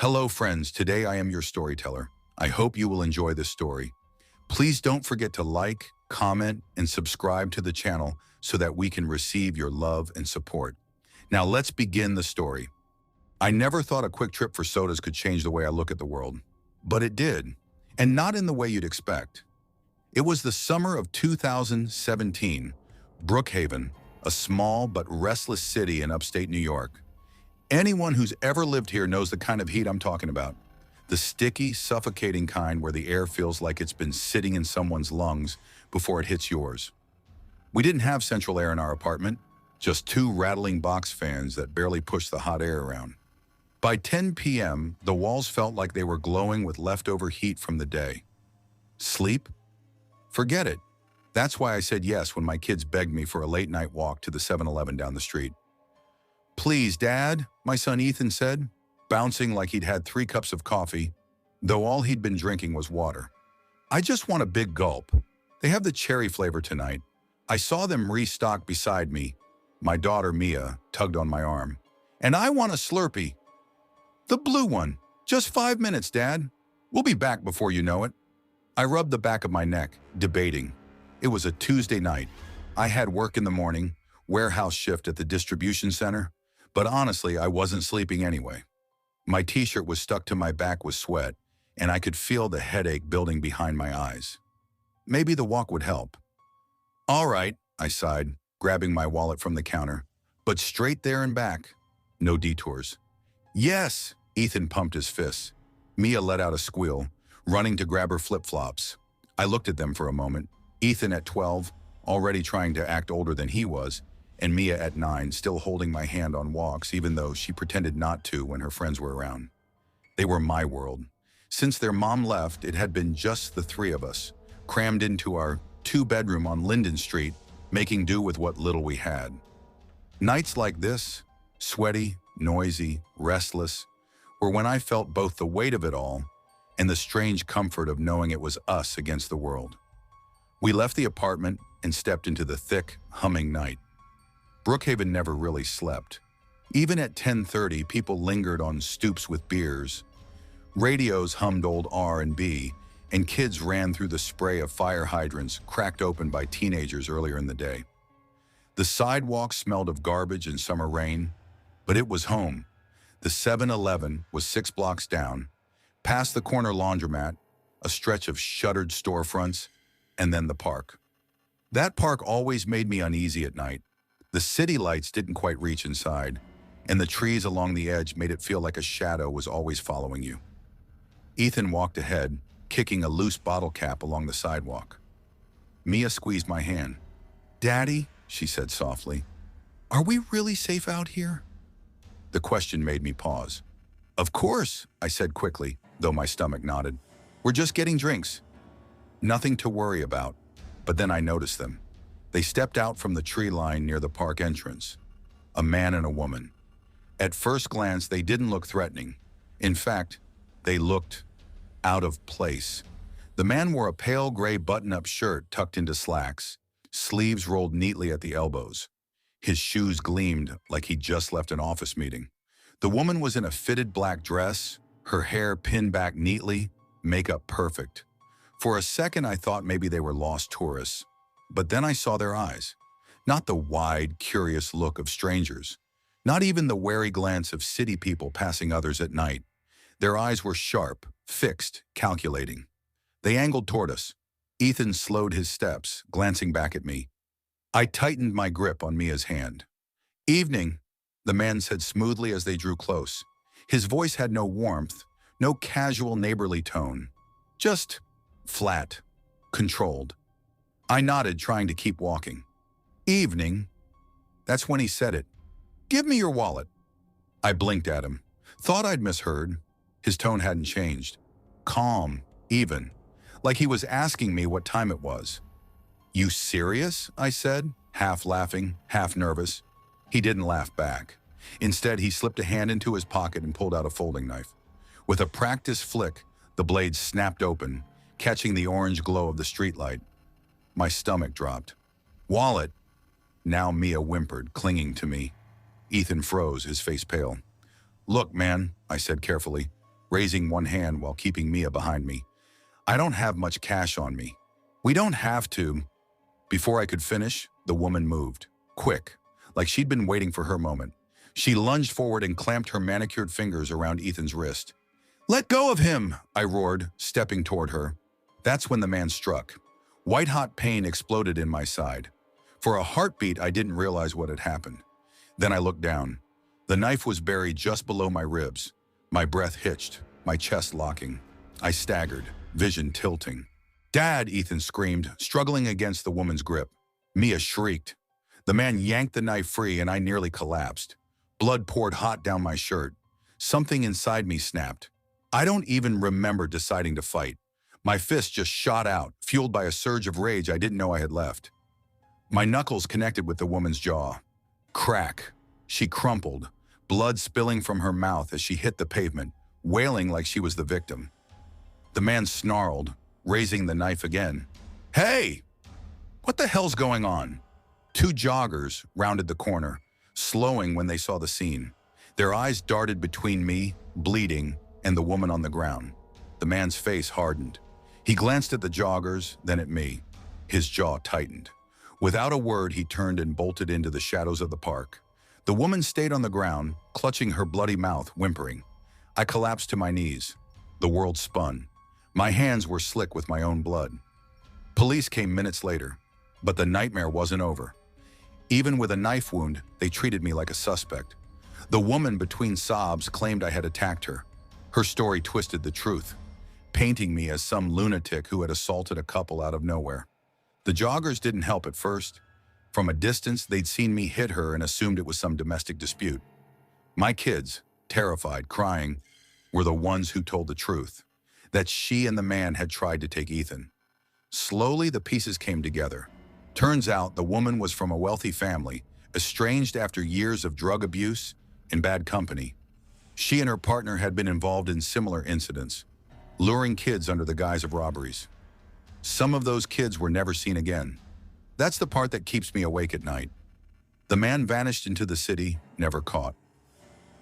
Hello, friends. Today I am your storyteller. I hope you will enjoy this story. Please don't forget to like, comment, and subscribe to the channel so that we can receive your love and support. Now let's begin the story. I never thought a quick trip for sodas could change the way I look at the world, but it did, and not in the way you'd expect. It was the summer of 2017, Brookhaven, a small but restless city in upstate New York. Anyone who's ever lived here knows the kind of heat I'm talking about. The sticky, suffocating kind where the air feels like it's been sitting in someone's lungs before it hits yours. We didn't have central air in our apartment, just two rattling box fans that barely pushed the hot air around. By 10 p.m., the walls felt like they were glowing with leftover heat from the day. Sleep? Forget it. That's why I said yes when my kids begged me for a late-night walk to the 7-Eleven down the street. "Please, Dad," my son Ethan said, bouncing like he'd had 3 cups of coffee, though all he'd been drinking was water. "I just want a big gulp. They have the cherry flavor tonight." I saw them restock beside me. My daughter Mia tugged on my arm. "And I want a Slurpee." "The blue one. Just 5 minutes, Dad. We'll be back before you know it." I rubbed the back of my neck, debating. It was a Tuesday night. I had work in the morning, warehouse shift at the distribution center, but honestly, I wasn't sleeping anyway. My t-shirt was stuck to my back with sweat, and I could feel the headache building behind my eyes. Maybe the walk would help. "All right," I sighed, grabbing my wallet from the counter, "but straight there and back. No detours." "Yes!" Ethan pumped his fists. Mia let out a squeal, running to grab her flip-flops. I looked at them for a moment. Ethan at 12, already trying to act older than he was, and Mia at 9, still holding my hand on walks even though she pretended not to when her friends were around. They were my world. Since their mom left, it had been just the 3 of us, crammed into our 2-bedroom on Linden Street, making do with what little we had. Nights like this, sweaty, noisy, restless, were when I felt both the weight of it all and the strange comfort of knowing it was us against the world. We left the apartment and stepped into the thick, humming night. Brookhaven never really slept. Even at 10:30, people lingered on stoops with beers. Radios hummed old R&B, and kids ran through the spray of fire hydrants cracked open by teenagers earlier in the day. The sidewalk smelled of garbage and summer rain, but it was home. The 7-Eleven was 6 blocks down, past the corner laundromat, a stretch of shuttered storefronts, and then the park. That park always made me uneasy at night. The city lights didn't quite reach inside, and the trees along the edge made it feel like a shadow was always following you. Ethan walked ahead, kicking a loose bottle cap along the sidewalk. Mia squeezed my hand. "Daddy," she said softly, "are we really safe out here?" The question made me pause. "Of course," I said quickly, though my stomach nodded. "We're just getting drinks. Nothing to worry about." But then I noticed them. They stepped out from the tree line near the park entrance. A man and a woman. At first glance, they didn't look threatening. In fact, they looked out of place. The man wore a pale gray button-up shirt tucked into slacks, sleeves rolled neatly at the elbows. His shoes gleamed like he'd just left an office meeting. The woman was in a fitted black dress, her hair pinned back neatly, makeup perfect. For a second, I thought maybe they were lost tourists. But then I saw their eyes. Not the wide, curious look of strangers. Not even the wary glance of city people passing others at night. Their eyes were sharp, fixed, calculating. They angled toward us. Ethan slowed his steps, glancing back at me. I tightened my grip on Mia's hand. "Evening," the man said smoothly as they drew close. His voice had no warmth, no casual neighborly tone. Just flat, controlled. I nodded, trying to keep walking. "Evening." That's when he said it. "Give me your wallet." I blinked at him. Thought I'd misheard. His tone hadn't changed. Calm, even. Like he was asking me what time it was. "You serious?" I said, half laughing, half nervous. He didn't laugh back. Instead, he slipped a hand into his pocket and pulled out a folding knife. With a practiced flick, the blade snapped open, catching the orange glow of the streetlight. My stomach dropped. "Wallet?" Now Mia whimpered, clinging to me. Ethan froze, his face pale. "Look, man," I said carefully, raising one hand while keeping Mia behind me. "I don't have much cash on me." "We don't have to." Before I could finish, the woman moved. Quick, like she'd been waiting for her moment. She lunged forward and clamped her manicured fingers around Ethan's wrist. "Let go of him!" I roared, stepping toward her. That's when the man struck. White-hot pain exploded in my side. For a heartbeat, I didn't realize what had happened. Then I looked down. The knife was buried just below my ribs. My breath hitched, my chest locking. I staggered, vision tilting. "Dad!" Ethan screamed, struggling against the woman's grip. Mia shrieked. The man yanked the knife free and I nearly collapsed. Blood poured hot down my shirt. Something inside me snapped. I don't even remember deciding to fight. My fist just shot out, fueled by a surge of rage I didn't know I had left. My knuckles connected with the woman's jaw. Crack. She crumpled, blood spilling from her mouth as she hit the pavement, wailing like she was the victim. The man snarled, raising the knife again. "Hey! What the hell's going on?" Two joggers rounded the corner, slowing when they saw the scene. Their eyes darted between me, bleeding, and the woman on the ground. The man's face hardened. He glanced at the joggers, then at me. His jaw tightened. Without a word, he turned and bolted into the shadows of the park. The woman stayed on the ground, clutching her bloody mouth, whimpering. I collapsed to my knees. The world spun. My hands were slick with my own blood. Police came minutes later, but the nightmare wasn't over. Even with a knife wound, they treated me like a suspect. The woman between sobs claimed I had attacked her. Her story twisted the truth, painting me as some lunatic who had assaulted a couple out of nowhere. The joggers didn't help at first. From a distance, they'd seen me hit her and assumed it was some domestic dispute. My kids, terrified, crying, were the ones who told the truth, that she and the man had tried to take Ethan. Slowly, the pieces came together. Turns out the woman was from a wealthy family, estranged after years of drug abuse and bad company. She and her partner had been involved in similar incidents, luring kids under the guise of robberies. Some of those kids were never seen again. That's the part that keeps me awake at night. The man vanished into the city, never caught.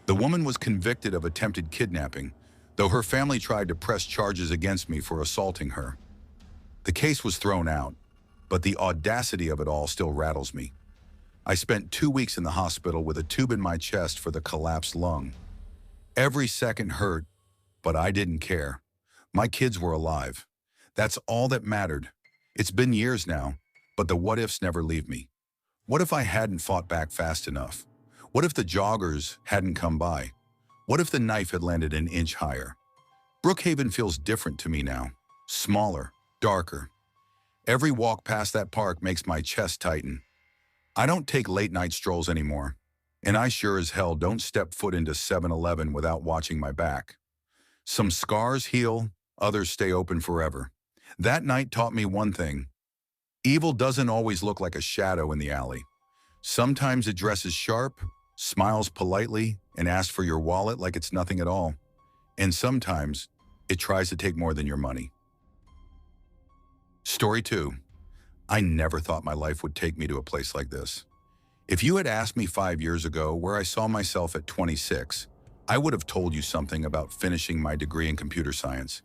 The woman was convicted of attempted kidnapping, though her family tried to press charges against me for assaulting her. The case was thrown out, but the audacity of it all still rattles me. I spent 2 weeks in the hospital with a tube in my chest for the collapsed lung. Every second hurt, but I didn't care. My kids were alive. That's all that mattered. It's been years now, but the what-ifs never leave me. What if I hadn't fought back fast enough? What if the joggers hadn't come by? What if the knife had landed an inch higher? Brookhaven feels different to me now. Smaller, darker. Every walk past that park makes my chest tighten. I don't take late-night strolls anymore, and I sure as hell don't step foot into 7-Eleven without watching my back. Some scars heal, others stay open forever. That night taught me one thing. Evil doesn't always look like a shadow in the alley. Sometimes it dresses sharp, smiles politely, and asks for your wallet like it's nothing at all. And sometimes it tries to take more than your money. Story 2. I never thought my life would take me to a place like this. If you had asked me 5 years ago where I saw myself at 26, I would have told you something about finishing my degree in computer science,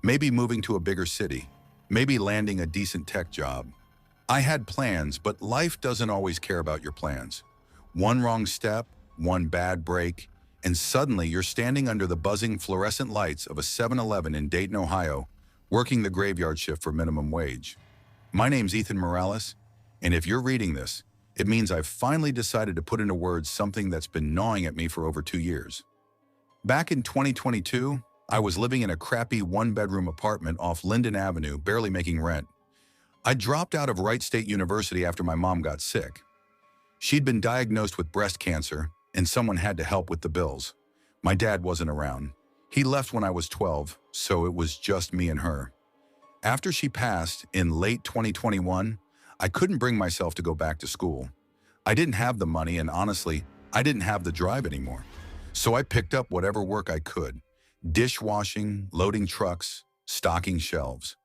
maybe moving to a bigger city, maybe landing a decent tech job. I had plans, but life doesn't always care about your plans. One wrong step, one bad break, and suddenly you're standing under the buzzing fluorescent lights of a 7-Eleven in Dayton, Ohio, working the graveyard shift for minimum wage. My name's Ethan Morales, and if you're reading this, it means I've finally decided to put into words something that's been gnawing at me for over 2 years. Back in 2022, I was living in a crappy one-bedroom apartment off Linden Avenue, barely making rent. I dropped out of Wright State University after my mom got sick. She'd been diagnosed with breast cancer, and someone had to help with the bills. My dad wasn't around. He left when I was 12, so it was just me and her. After she passed in late 2021, I couldn't bring myself to go back to school. I didn't have the money, and honestly, I didn't have the drive anymore. So I picked up whatever work I could: dishwashing, loading trucks, stocking shelves.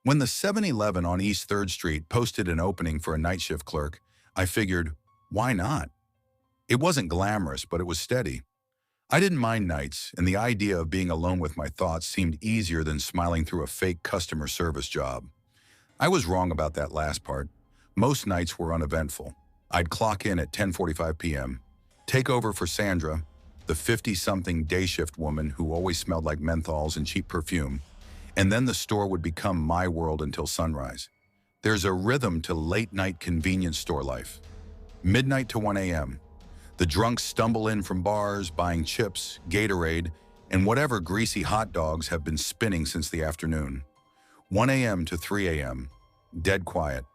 When the 7-Eleven on East 3rd Street posted an opening for a night shift clerk, I figured, why not? It wasn't glamorous, but it was steady. I didn't mind nights, and the idea of being alone with my thoughts seemed easier than smiling through a fake customer service job. I was wrong about that last part. Most nights were uneventful. I'd clock in at 10:45 p.m., take over for Sandra, the 50-something day shift woman who always smelled like menthols and cheap perfume, and then the store would become my world until sunrise. There's a rhythm to late-night convenience store life. Midnight to 1 a.m. The drunks stumble in from bars, buying chips, Gatorade, and whatever greasy hot dogs have been spinning since the afternoon. 1 a.m. to 3 a.m. Dead quiet.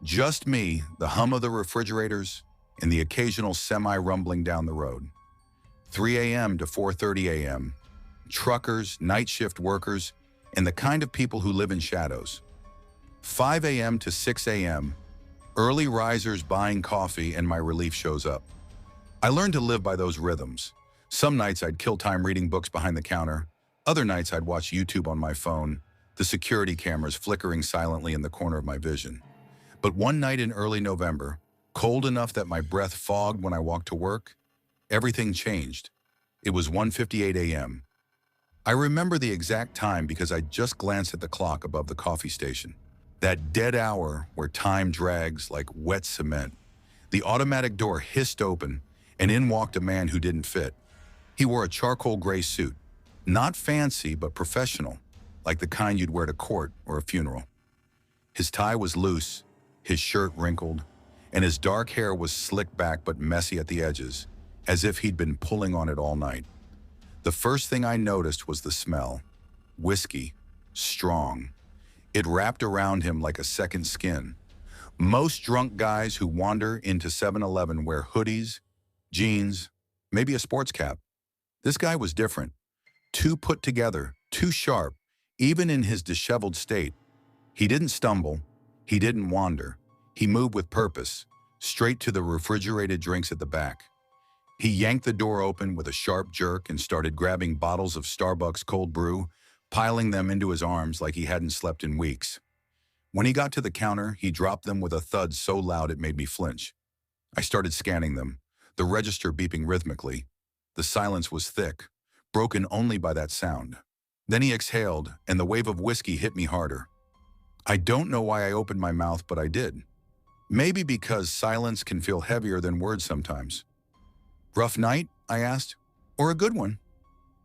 Just me, the hum of the refrigerators, and the occasional semi-rumbling down the road. 3 a.m. to 4:30 a.m. Truckers, night shift workers, and the kind of people who live in shadows. 5 a.m. to 6 a.m. Early risers buying coffee, and my relief shows up. I learned to live by those rhythms. Some nights I'd kill time reading books behind the counter. Other nights I'd watch YouTube on my phone, the security cameras flickering silently in the corner of my vision. But one night in early November, cold enough that my breath fogged when I walked to work, everything changed. It was 1:58 a.m. I remember the exact time because I just glanced at the clock above the coffee station. That dead hour where time drags like wet cement. The automatic door hissed open, and in walked a man who didn't fit. He wore a charcoal gray suit, not fancy but professional, like the kind you'd wear to court or a funeral. His tie was loose, his shirt wrinkled, and his dark hair was slicked back but messy at the edges, as if he'd been pulling on it all night. The first thing I noticed was the smell. Whiskey. Strong. It wrapped around him like a second skin. Most drunk guys who wander into 7-Eleven wear hoodies, jeans, maybe a sports cap. This guy was different. Too put together, too sharp, even in his disheveled state. He didn't stumble. He didn't wander. He moved with purpose, straight to the refrigerated drinks at the back. He yanked the door open with a sharp jerk and started grabbing bottles of Starbucks cold brew, piling them into his arms like he hadn't slept in weeks. When he got to the counter, he dropped them with a thud so loud it made me flinch. I started scanning them, the register beeping rhythmically. The silence was thick, broken only by that sound. Then he exhaled, and the wave of whiskey hit me harder. I don't know why I opened my mouth, but I did. Maybe because silence can feel heavier than words sometimes. "Rough night?" I asked. "Or a good one?"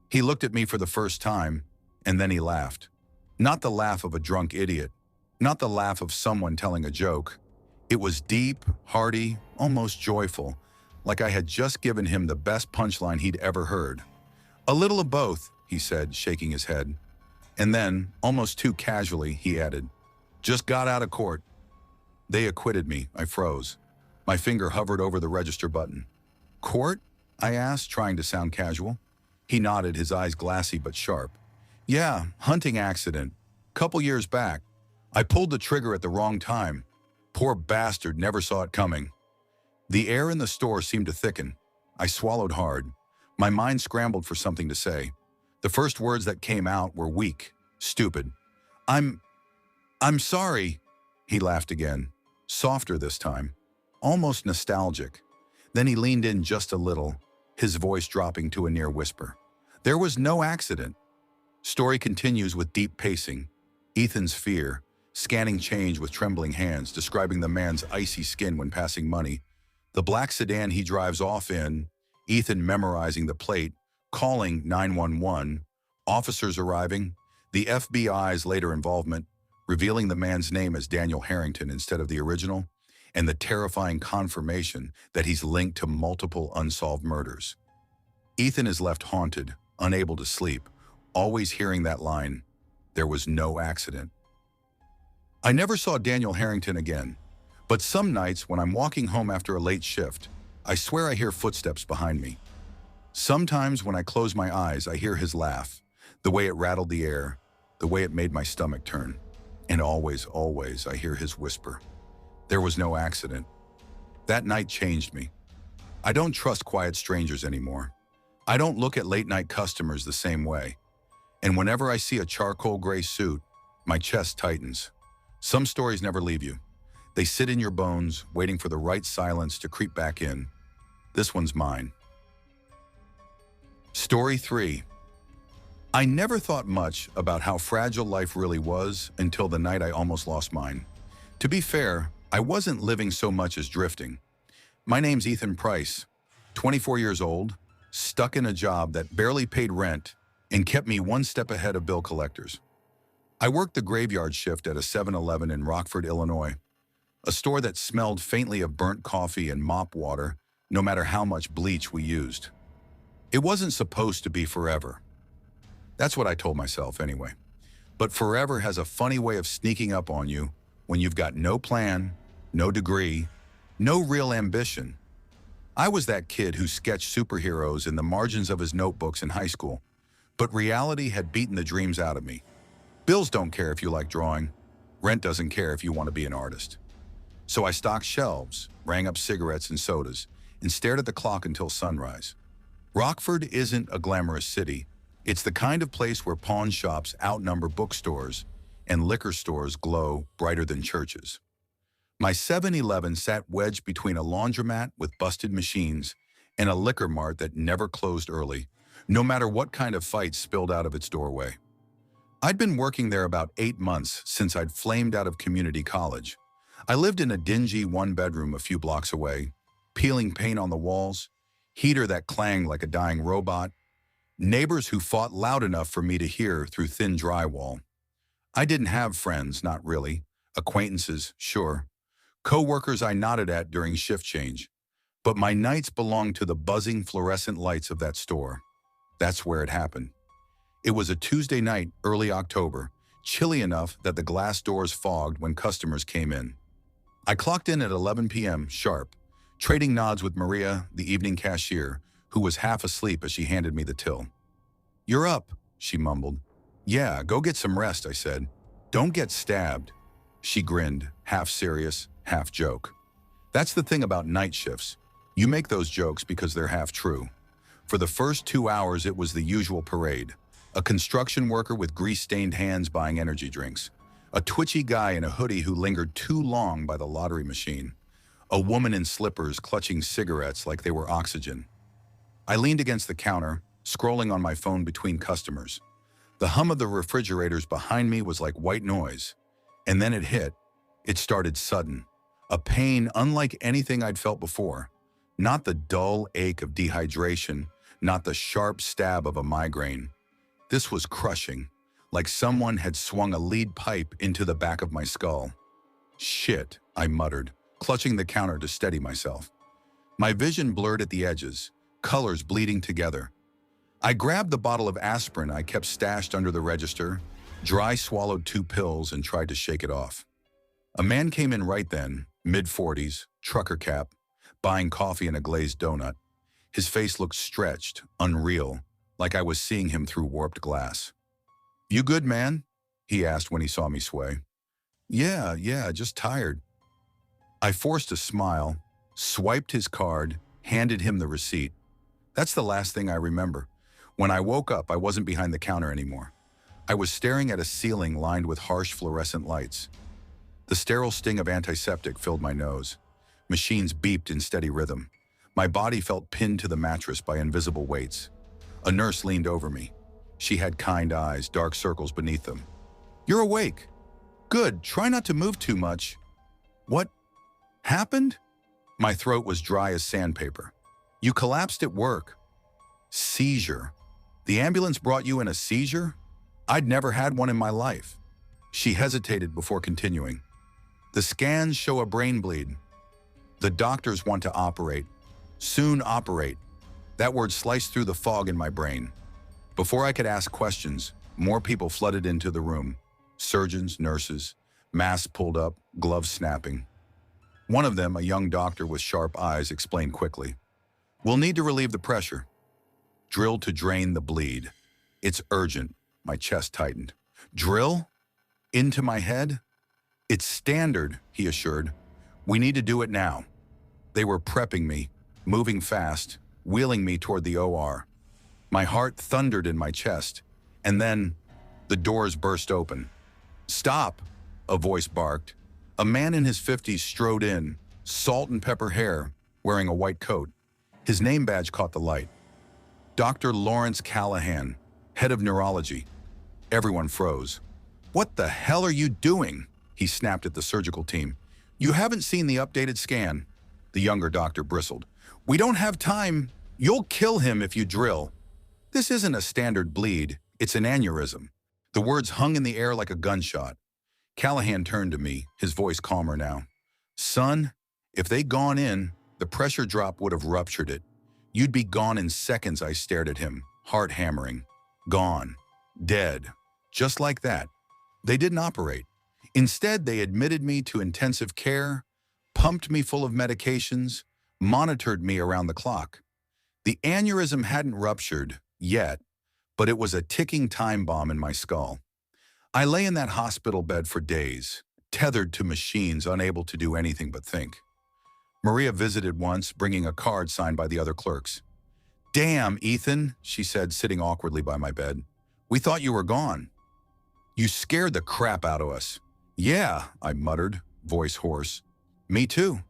He looked at me for the first time, and then he laughed. Not the laugh of a drunk idiot, not the laugh of someone telling a joke. It was deep, hearty, almost joyful, like I had just given him the best punchline he'd ever heard. "A little of both," he said, shaking his head. And then, almost too casually, he added, "Just got out of court." They acquitted me. I froze. My finger hovered over the register button. "Court?" I asked, trying to sound casual. He nodded, his eyes glassy but sharp. "Yeah, hunting accident. Couple years back. I pulled the trigger at the wrong time. Poor bastard never saw it coming." The air in the store seemed to thicken. I swallowed hard. My mind scrambled for something to say. The first words that came out were weak, stupid. I'm sorry." He laughed again, softer this time, almost nostalgic. Then he leaned in just a little, his voice dropping to a near whisper. "There was no accident." Story continues with deep pacing. Ethan's fear, scanning change with trembling hands, describing the man's icy skin when passing money. The black sedan he drives off in, Ethan memorizing the plate, calling 911, officers arriving, the FBI's later involvement, revealing the man's name as Daniel Harrington instead of the original, and the terrifying confirmation that he's linked to multiple unsolved murders. Ethan is left haunted, unable to sleep, always hearing that line, "There was no accident." I never saw Daniel Harrington again, but some nights when I'm walking home after a late shift, I swear I hear footsteps behind me. Sometimes when I close my eyes, I hear his laugh, the way it rattled the air, the way it made my stomach turn. And always, always, I hear his whisper, "There was no accident." That night changed me. I don't trust quiet strangers anymore. I don't look at late-night customers the same way. And whenever I see a charcoal gray suit, my chest tightens. Some stories never leave you. They sit in your bones, waiting for the right silence to creep back in. This one's mine. Story 3. I never thought much about how fragile life really was until the night I almost lost mine. To be fair, I wasn't living so much as drifting. My name's Ethan Price, 24 years old, stuck in a job that barely paid rent and kept me one step ahead of bill collectors. I worked the graveyard shift at a 7-Eleven in Rockford, Illinois, a store that smelled faintly of burnt coffee and mop water, no matter how much bleach we used. It wasn't supposed to be forever. That's what I told myself anyway. But forever has a funny way of sneaking up on you when you've got no plan, no degree, no real ambition. I was that kid who sketched superheroes in the margins of his notebooks in high school, but reality had beaten the dreams out of me. Bills don't care if you like drawing. Rent doesn't care if you want to be an artist. So I stocked shelves, rang up cigarettes and sodas, and stared at the clock until sunrise. Rockford isn't a glamorous city. It's the kind of place where pawn shops outnumber bookstores and liquor stores glow brighter than churches. My 7-Eleven sat wedged between a laundromat with busted machines and a liquor mart that never closed early, no matter what kind of fight spilled out of its doorway. I'd been working there about 8 months since I'd flamed out of community college. I lived in a dingy one-bedroom a few blocks away, peeling paint on the walls, heater that clanged like a dying robot, neighbors who fought loud enough for me to hear through thin drywall. I didn't have friends, not really. Acquaintances, sure. Co-workers I nodded at during shift change. But my nights belonged to the buzzing fluorescent lights of that store. That's where it happened. It was a Tuesday night, early October, chilly enough that the glass doors fogged when customers came in. I clocked in at 11 p.m. sharp, trading nods with Maria, the evening cashier, who was half asleep as she handed me the till. "You're up," she mumbled. "Yeah, go get some rest," I said. "Don't get stabbed." She grinned, half serious, half joke. That's the thing about night shifts. You make those jokes because they're half true. For the first 2 hours, it was the usual parade. A construction worker with grease-stained hands buying energy drinks. A twitchy guy in a hoodie who lingered too long by the lottery machine. A woman in slippers clutching cigarettes like they were oxygen. I leaned against the counter, scrolling on my phone between customers. The hum of the refrigerators behind me was like white noise. And then it hit. It started sudden. A pain unlike anything I'd felt before. Not the dull ache of dehydration, not the sharp stab of a migraine. This was crushing, like someone had swung a lead pipe into the back of my skull. "Shit," I muttered, clutching the counter to steady myself. My vision blurred at the edges, colors bleeding together. I grabbed the bottle of aspirin I kept stashed under the register, dry swallowed 2 pills and tried to shake it off. A man came in right then, mid-40s, trucker cap, buying coffee and a glazed donut. His face looked stretched, unreal, like I was seeing him through warped glass. "You good, man?" he asked when he saw me sway. Yeah, just tired." I forced a smile, swiped his card, handed him the receipt. That's the last thing I remember. When I woke up, I wasn't behind the counter anymore. I was staring at a ceiling lined with harsh fluorescent lights. The sterile sting of antiseptic filled my nose. Machines beeped in steady rhythm. My body felt pinned to the mattress by invisible weights. A nurse leaned over me. She had kind eyes, dark circles beneath them. "You're awake. Good, try not to move too much." "What happened?" My throat was dry as sandpaper. "You collapsed at work." "Seizure. The ambulance brought you in a seizure?" I'd never had one in my life. She hesitated before continuing. "The scans show a brain bleed. The doctors want to operate. Soon operate." That word sliced through the fog in my brain. Before I could ask questions, more people flooded into the room. Surgeons, nurses, masks pulled up, gloves snapping. One of them, a young doctor with sharp eyes, explained quickly. "We'll need to relieve the pressure. Drill to drain the bleed. It's urgent." My chest tightened. "Drill? Into my head?" "It's standard," he assured. "We need to do it now." They were prepping me, moving fast, wheeling me toward the OR. My heart thundered in my chest, and then the doors burst open. "Stop," a voice barked. A man in his 50s strode in, salt and pepper hair, wearing a white coat. His name badge caught the light. Dr. Lawrence Callahan, head of neurology. Everyone froze. "What the hell are you doing?" he snapped at the surgical team. "You haven't seen the updated scan." The younger doctor bristled. "We don't have time. You'll kill him if you drill." "This isn't a standard bleed, it's an aneurysm." The words hung in the air like a gunshot. Callahan turned to me, his voice calmer now. "Son, if they'd gone in, the pressure drop would have ruptured it. You'd be gone in seconds." I stared at him, heart hammering. Gone. Dead. Just like that. They didn't operate. Instead, they admitted me to intensive care, pumped me full of medications, monitored me around the clock. The aneurysm hadn't ruptured yet, but it was a ticking time bomb in my skull. I lay in that hospital bed for days, tethered to machines, unable to do anything but think. Maria visited once, bringing a card signed by the other clerks. "Damn, Ethan," she said, sitting awkwardly by my bed. "We thought you were gone." "You scared the crap out of us." "Yeah," I muttered, voice hoarse. "Me too."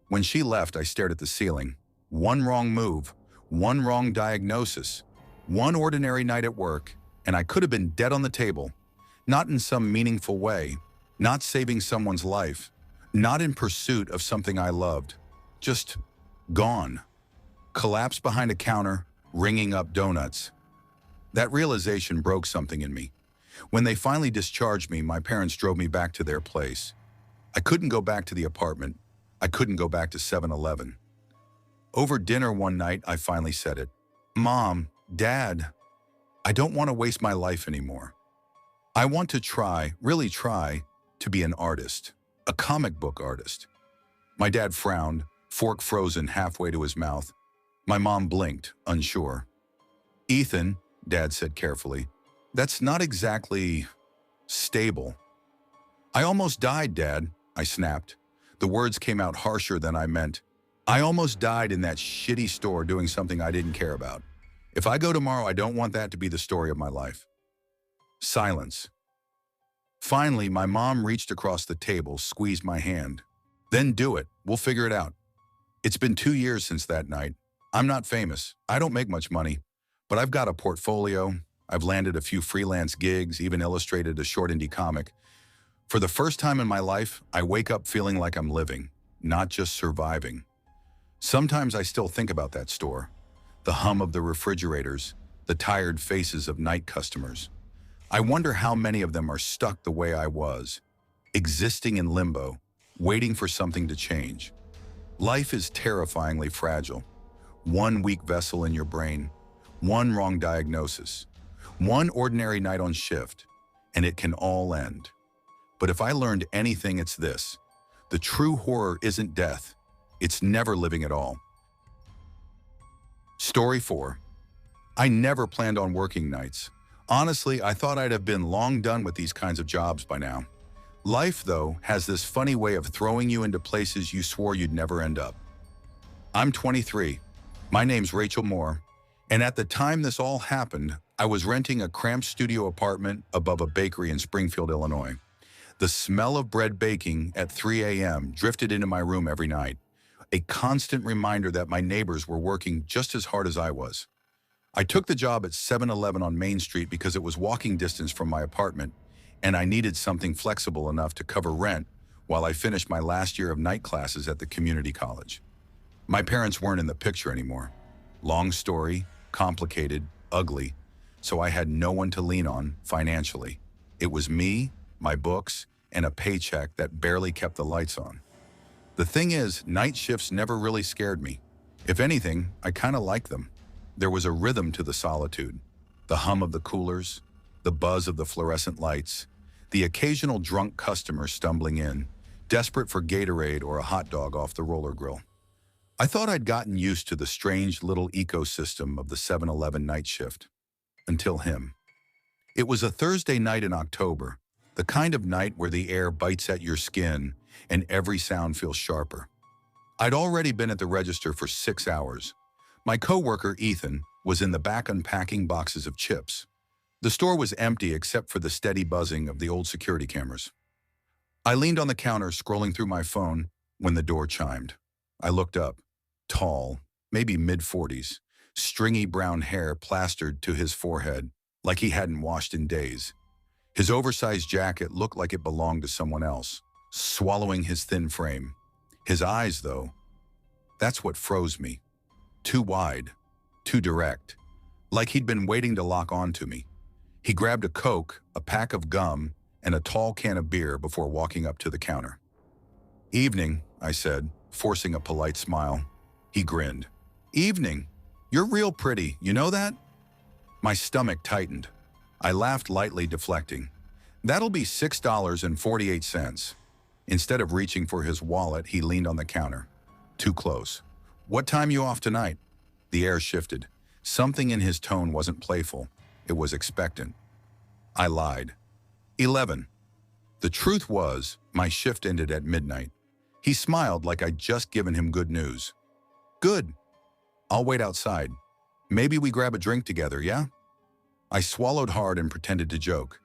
When she left, I stared at the ceiling. One wrong move, one wrong diagnosis, one ordinary night at work, and I could have been dead on the table. Not in some meaningful way, not saving someone's life, not in pursuit of something I loved. Just gone. Collapsed behind a counter, ringing up donuts. That realization broke something in me. When they finally discharged me, my parents drove me back to their place. I couldn't go back to the apartment. I couldn't go back to 7-Eleven. Over dinner one night, I finally said it. "Mom, Dad, I don't want to waste my life anymore. I want to try, really try, to be an artist, a comic book artist." My dad frowned, fork frozen halfway to his mouth. My mom blinked, unsure. "Ethan," Dad said carefully, "that's not exactly stable." "I almost died, Dad," I snapped. The words came out harsher than I meant. "I almost died in that shitty store doing something I didn't care about. If I go tomorrow, I don't want that to be the story of my life." Silence. Finally, my mom reached across the table, squeezed my hand. "Then do it. We'll figure it out." It's been 2 years since that night. I'm not famous. I don't make much money. But I've got a portfolio. I've landed a few freelance gigs, even illustrated a short indie comic. For the first time in my life, I wake up feeling like I'm living, not just surviving. Sometimes I still think about that store. The hum of the refrigerators, the tired faces of night customers. I wonder how many of them are stuck the way I was, existing in limbo, waiting for something to change. Life is terrifyingly fragile. One weak vessel in your brain, one wrong diagnosis, one ordinary night on shift, and it can all end. But if I learned anything, it's this. The true horror isn't death. It's never living at all. Story 4. I never planned on working nights. Honestly, I thought I'd have been long done with these kinds of jobs by now. Life, though, has this funny way of throwing you into places you swore you'd never end up. I'm 23. My name's Rachel Moore, and at the time this all happened, I was renting a cramped studio apartment above a bakery in Springfield, Illinois. The smell of bread baking at 3 a.m. drifted into my room every night, a constant reminder that my neighbors were working just as hard as I was. I took the job at 7-Eleven on Main Street because it was walking distance from my apartment, and I needed something flexible enough to cover rent while I finished my last year of night classes at the community college. My parents weren't in the picture anymore. Long story, complicated, ugly, so I had no one to lean on financially. It was me, my books, and a paycheck that barely kept the lights on. The thing is, night shifts never really scared me. If anything, I kind of liked them. There was a rhythm to the solitude, the hum of the coolers, the buzz of the fluorescent lights, the occasional drunk customer stumbling in, desperate for Gatorade or a hot dog off the roller grill. I thought I'd gotten used to the strange little ecosystem of the 7-Eleven night shift. Until him. It was a Thursday night in October, the kind of night where the air bites at your skin and every sound feels sharper. I'd already been at the register for 6 hours. My coworker, Ethan, was in the back unpacking boxes of chips. The store was empty except for the steady buzzing of the old security cameras. I leaned on the counter, scrolling through my phone, when the door chimed. I looked up. Tall, maybe mid-40s, stringy brown hair plastered to his forehead like he hadn't washed in days. His oversized jacket looked like it belonged to someone else, swallowing his thin frame. His eyes, though, that's what froze me. Too wide, too direct, like he'd been waiting to lock onto me. He grabbed a Coke, a pack of gum, and a tall can of beer before walking up to the counter. "Evening," I said, forcing a polite smile. He grinned. "Evening? You're real pretty, you know that?" My stomach tightened. I laughed lightly, deflecting. "That'll be $6.48. Instead of reaching for his wallet, he leaned on the counter. Too close. "What time you off tonight?" The air shifted. Something in his tone wasn't playful. It was expectant. I lied. 11. The truth was, my shift ended at midnight. He smiled like I'd just given him good news. "Good. I'll wait outside. Maybe we grab a drink together, yeah?" I swallowed hard and pretended to joke.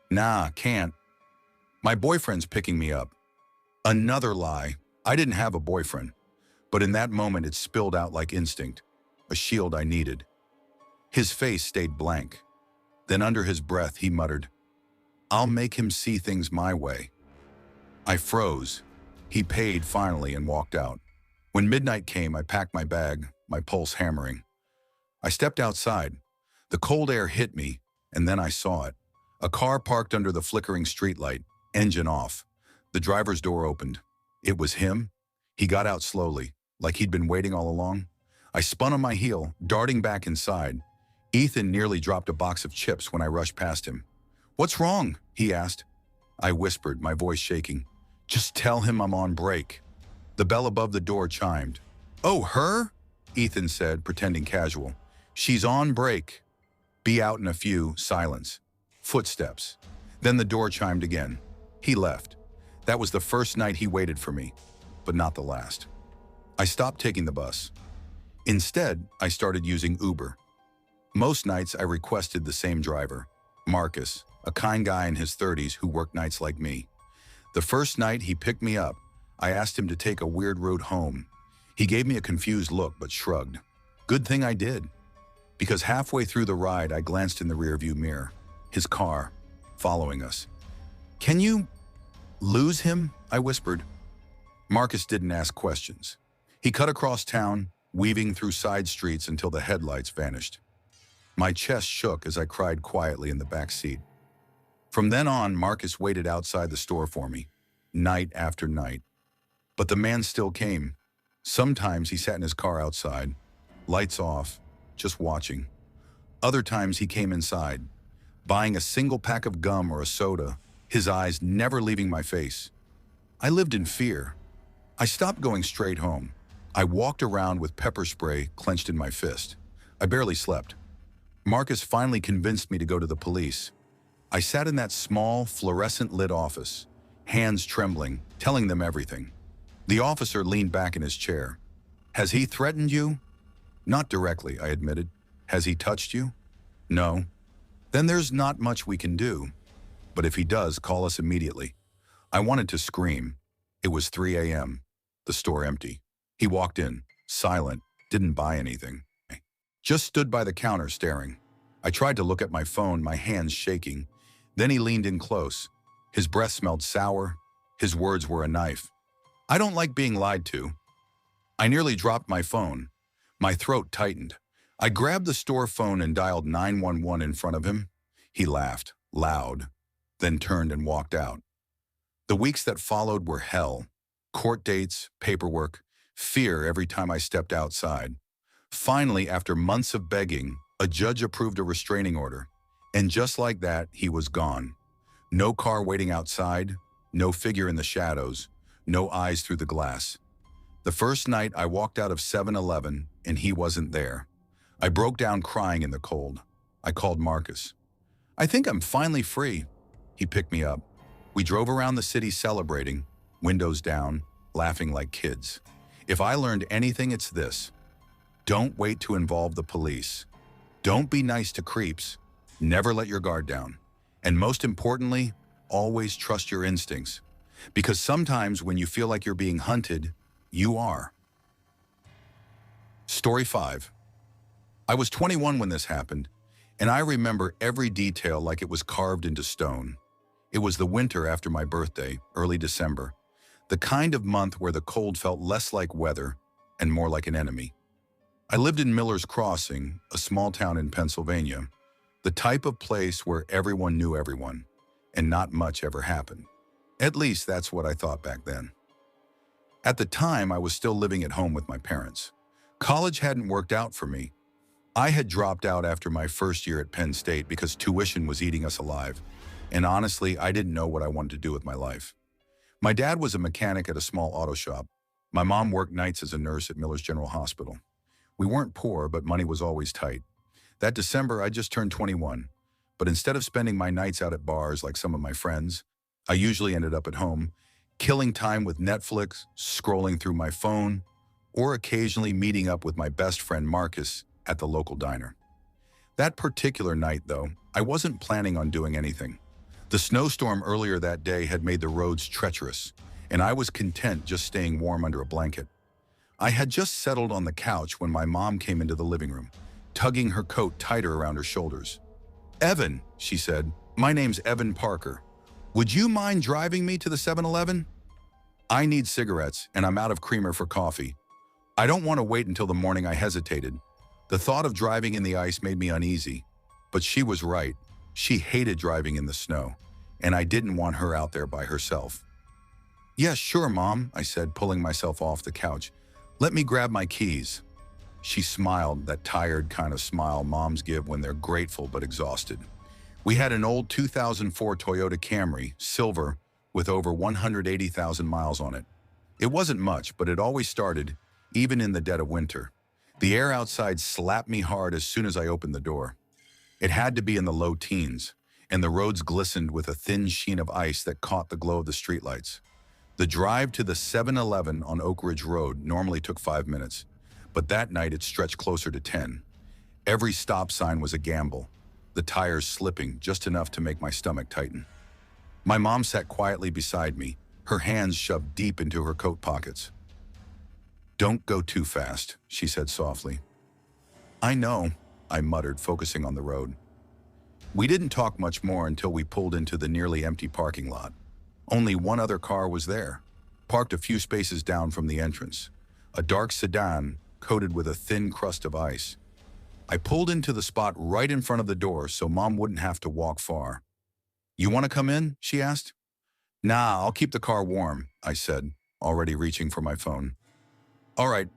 "Nah, can't. My boyfriend's picking me up." Another lie. I didn't have a boyfriend. But in that moment it spilled out like instinct, a shield I needed. His face stayed blank. Then under his breath he muttered, "I'll make him see things my way." I froze. He paid finally and walked out. When midnight came, I packed my bag, my pulse hammering. I stepped outside. The cold air hit me, and then I saw it. A car parked under the flickering streetlight, engine off. The driver's door opened. It was him. He got out slowly, like he'd been waiting all along. I spun on my heel, darting back inside. Ethan nearly dropped a box of chips when I rushed past him. "What's wrong?" he asked. I whispered, my voice shaking. "Just tell him I'm on break." The bell above the door chimed. "Oh, her?" Ethan said, pretending casual. "She's on break. Be out in a few." Silence. Footsteps. Then the door chimed again. He left. That was the first night he waited for me, but not the last. I stopped taking the bus. Instead, I started using Uber. Most nights I requested the same driver, Marcus, a kind guy in his 30s who worked nights like me. The first night he picked me up, I asked him to take a weird route home. He gave me a confused look but shrugged. Good thing I did, because halfway through the ride I glanced in the rearview mirror. His car, following us. "Can you lose him?" I whispered. Marcus didn't ask questions. He cut across town, weaving through side streets until the headlights vanished. My chest shook as I cried quietly in the back seat. From then on, Marcus waited outside the store for me, night after night. But the man still came. Sometimes he sat in his car outside, lights off, just watching. Other times he came inside, buying a single pack of gum or a soda, his eyes never leaving my face. I lived in fear. I stopped going straight home. I walked around with pepper spray clenched in my fist. I barely slept. Marcus finally convinced me to go to the police. I sat in that small, fluorescent-lit office, hands trembling, telling them everything. The officer leaned back in his chair. "Has he threatened you?" "Not directly," I admitted. "Has he touched you?" "No." "Then there's not much we can do. But if he does, call us immediately." I wanted to scream. It was 3 a.m., the store empty. He walked in, silent, didn't buy anything. Just stood by the counter staring. I tried to look at my phone, my hands shaking. Then he leaned in close. His breath smelled sour. His words were a knife. "I don't like being lied to." I nearly dropped my phone. My throat tightened. I grabbed the store phone and dialed 911 in front of him. He laughed, loud, then turned and walked out. The weeks that followed were hell. Court dates, paperwork, fear every time I stepped outside. Finally, after months of begging, a judge approved a restraining order. And just like that, he was gone. No car waiting outside, no figure in the shadows, no eyes through the glass. The first night I walked out of 7-Eleven and he wasn't there. I broke down crying in the cold. I called Marcus. "I think I'm finally free." He picked me up. We drove around the city celebrating, windows down, laughing like kids. If I learned anything, it's this. Don't wait to involve the police. Don't be nice to creeps. Never let your guard down. And most importantly, always trust your instincts. Because sometimes when you feel like you're being hunted, you are. Story 5. I was 21 when this happened, and I remember every detail like it was carved into stone. It was the winter after my birthday, early December, the kind of month where the cold felt less like weather and more like an enemy. I lived in Miller's Crossing, a small town in Pennsylvania, the type of place where everyone knew everyone, and not much ever happened. At least that's what I thought back then. At the time, I was still living at home with my parents. College hadn't worked out for me. I had dropped out after my first year at Penn State because tuition was eating us alive, and honestly, I didn't know what I wanted to do with my life. My dad was a mechanic at a small auto shop. My mom worked nights as a nurse at Miller's General Hospital. We weren't poor, but money was always tight. That December, I just turned 21, but instead of spending my nights out at bars like some of my friends, I usually ended up at home, killing time with Netflix, scrolling through my phone, or occasionally meeting up with my best friend Marcus at the local diner. That particular night, though, I wasn't planning on doing anything. The snowstorm earlier that day had made the roads treacherous, and I was content just staying warm under a blanket. I had just settled on the couch when my mom came into the living room, tugging her coat tighter around her shoulders. "Evan," she said, "my name's Evan Parker. Would you mind driving me to the 7-Eleven? I need cigarettes, and I'm out of creamer for coffee. I don't want to wait until the morning." I hesitated. The thought of driving in the ice made me uneasy, but she was right. She hated driving in the snow, and I didn't want her out there by herself. "Yes, sure, Mom," I said, pulling myself off the couch. "Let me grab my keys." She smiled, that tired kind of smile moms give when they're grateful but exhausted. We had an old 2004 Toyota Camry, silver, with over 180,000 miles on it. It wasn't much, but it always started, even in the dead of winter. The air outside slapped me hard as soon as I opened the door. It had to be in the low teens, and the roads glistened with a thin sheen of ice that caught the glow of the streetlights. The drive to the 7-Eleven on Oak Ridge Road normally took 5 minutes, but that night it stretched closer to 10. Every stop sign was a gamble, the tires slipping just enough to make my stomach tighten. My mom sat quietly beside me, her hands shoved deep into her coat pockets. "Don't go too fast," she said softly. "I know," I muttered, focusing on the road. We didn't talk much more until we pulled into the nearly empty parking lot. Only one other car was there, parked a few spaces down from the entrance, a dark sedan coated with a thin crust of ice. I pulled into the spot right in front of the door so Mom wouldn't have to walk far. "You want to come in?" she asked. "Nah, I'll keep the car warm," I said, already reaching for my phone. "All right,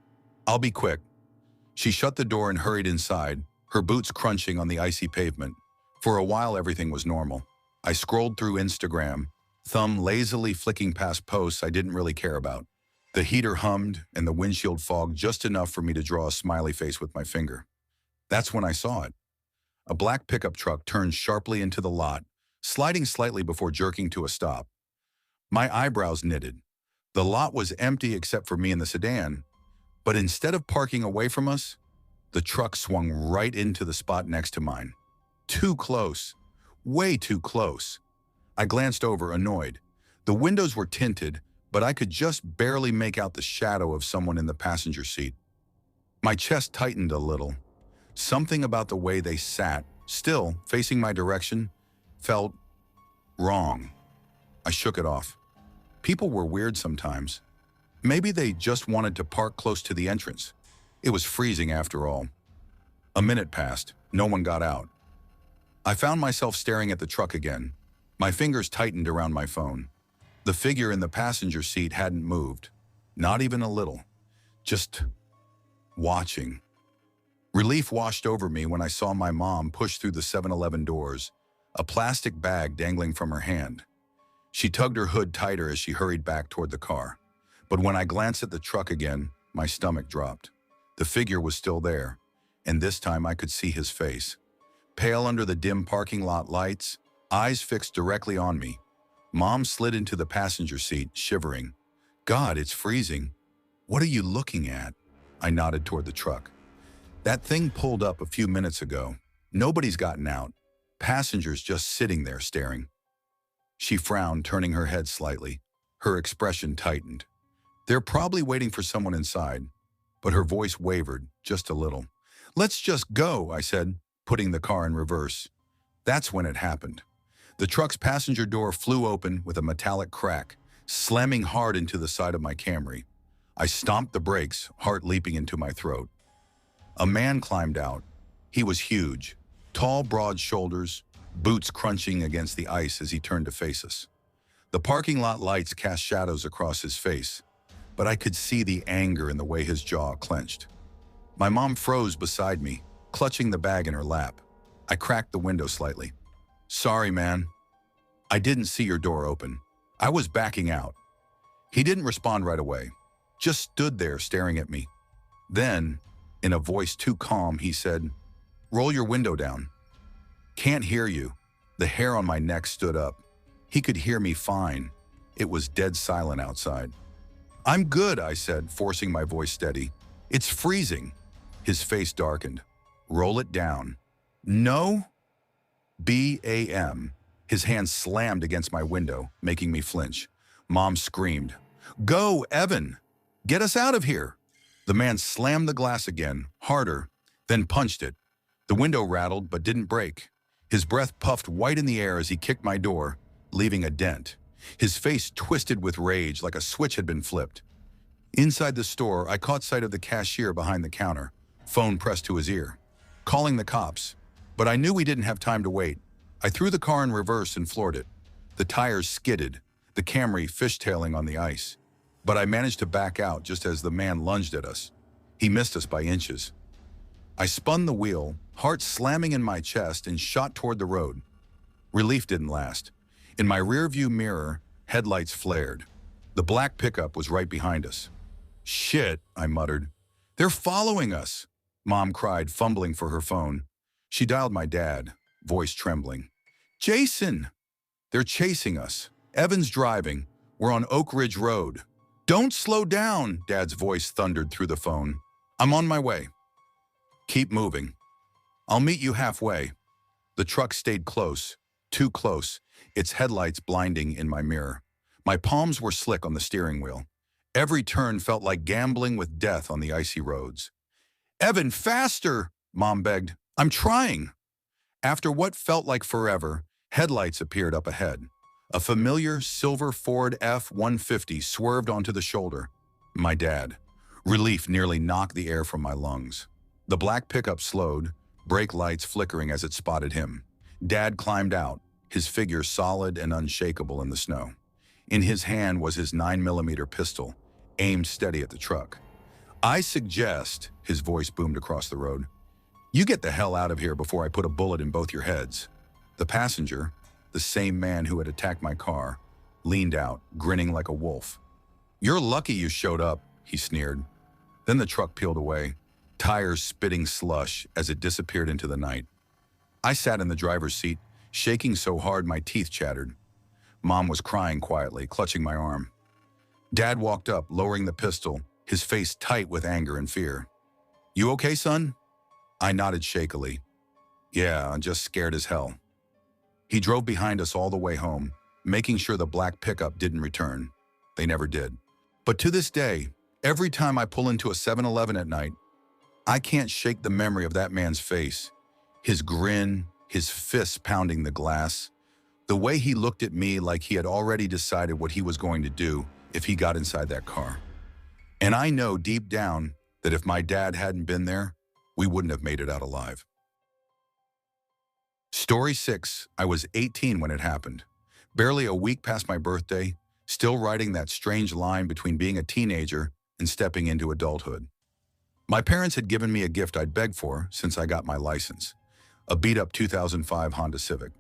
I'll be quick." She shut the door and hurried inside, her boots crunching on the icy pavement. For a while, everything was normal. I scrolled through Instagram, thumb lazily flicking past posts I didn't really care about. The heater hummed and the windshield fogged just enough for me to draw a smiley face with my finger. That's when I saw it. A black pickup truck turned sharply into the lot, sliding slightly before jerking to a stop. My eyebrows knitted. The lot was empty except for me and the sedan, but instead of parking away from us, the truck swung right into the spot next to mine. Too close. Way too close. I glanced over, annoyed. The windows were tinted, but I could just barely make out the shadow of someone in the passenger seat. My chest tightened a little. Something about the way they sat, still facing my direction, felt wrong. I shook it off. People were weird sometimes. Maybe they just wanted to park close to the entrance. It was freezing after all. A minute passed. No one got out. I found myself staring at the truck again. My fingers tightened around my phone. The figure in the passenger seat hadn't moved. Not even a little. Just watching. Relief washed over me when I saw my mom push through the 7-Eleven doors, a plastic bag dangling from her hand. She tugged her hood tighter as she hurried back toward the car. But when I glanced at the truck again, my stomach dropped. The figure was still there, and this time I could see his face. Pale under the dim parking lot lights, eyes fixed directly on me. Mom slid into the passenger seat, shivering. "God, it's freezing. What are you looking at?" I nodded toward the truck. "That thing pulled up a few minutes ago. Nobody's gotten out. Passengers just sitting there staring." She frowned, turning her head slightly. Her expression tightened. "They're probably waiting for someone inside," but her voice wavered just a little. "Let's just go," I said, putting the car in reverse. That's when it happened. The truck's passenger door flew open with a metallic crack, slamming hard into the side of my Camry. I stomped the brakes, heart leaping into my throat. A man climbed out. He was huge, tall, broad shoulders, boots crunching against the ice as he turned to face us. The parking lot lights cast shadows across his face, but I could see the anger in the way his jaw clenched. My mom froze beside me, clutching the bag in her lap. I cracked the window slightly. "Sorry, man. I didn't see your door open. I was backing out." He didn't respond right away, just stood there staring at me. Then, in a voice too calm, he said, "Roll your window down." "Can't hear you." The hair on my neck stood up. He could hear me fine. It was dead silent outside. "I'm good," I said, forcing my voice steady. "It's freezing." His face darkened. "Roll it down." "No." "BAM." His hand slammed against my window, making me flinch. Mom screamed, "Go, Evan! Get us out of here!" The man slammed the glass again, harder, then punched it. The window rattled but didn't break. His breath puffed white in the air as he kicked my door, leaving a dent. His face twisted with rage like a switch had been flipped. Inside the store, I caught sight of the cashier behind the counter, phone pressed to his ear, calling the cops. But I knew we didn't have time to wait. I threw the car in reverse and floored it. The tires skidded, the Camry fishtailing on the ice. But I managed to back out just as the man lunged at us. He missed us by inches. I spun the wheel, heart slamming in my chest, and shot toward the road. Relief didn't last. In my rearview mirror, headlights flared. The black pickup was right behind us. "Shit," I muttered. "They're following us," Mom cried, fumbling for her phone. She dialed my dad, voice trembling. "Jason!" "They're chasing us. Evan's driving. We're on Oak Ridge Road." "Don't slow down," Dad's voice thundered through the phone. "I'm on my way." "Keep moving. I'll meet you halfway." The truck stayed close, too close, its headlights blinding in my mirror. My palms were slick on the steering wheel. Every turn felt like gambling with death on the icy roads. "Evan, faster!" Mom begged. "I'm trying." After what felt like forever, headlights appeared up ahead. A familiar silver Ford F-150 swerved onto the shoulder. My dad. Relief nearly knocked the air from my lungs. The black pickup slowed, brake lights flickering as it spotted him. Dad climbed out, his figure solid and unshakable in the snow. In his hand was his 9mm pistol, aimed steady at the truck. "I suggest," his voice boomed across the road, "you get the hell out of here before I put a bullet in both your heads." The passenger, the same man who had attacked my car, leaned out, grinning like a wolf. "You're lucky you showed up," he sneered. Then the truck peeled away, tires spitting slush as it disappeared into the night. I sat in the driver's seat, shaking so hard my teeth chattered. Mom was crying quietly, clutching my arm. Dad walked up, lowering the pistol, his face tight with anger and fear. "You okay, son?" I nodded shakily. "Yeah, I'm just scared as hell." He drove behind us all the way home, making sure the black pickup didn't return. They never did. But to this day, every time I pull into a 7-Eleven at night, I can't shake the memory of that man's face. His grin, his fists pounding the glass, the way he looked at me like he had already decided what he was going to do if he got inside that car. And I know deep down that if my dad hadn't been there, we wouldn't have made it out alive. Story 6. I was 18 when it happened. Barely a week past my birthday, still riding that strange line between being a teenager and stepping into adulthood. My parents had given me a gift I'd begged for since I got my license, a beat-up 2005 Honda Civic.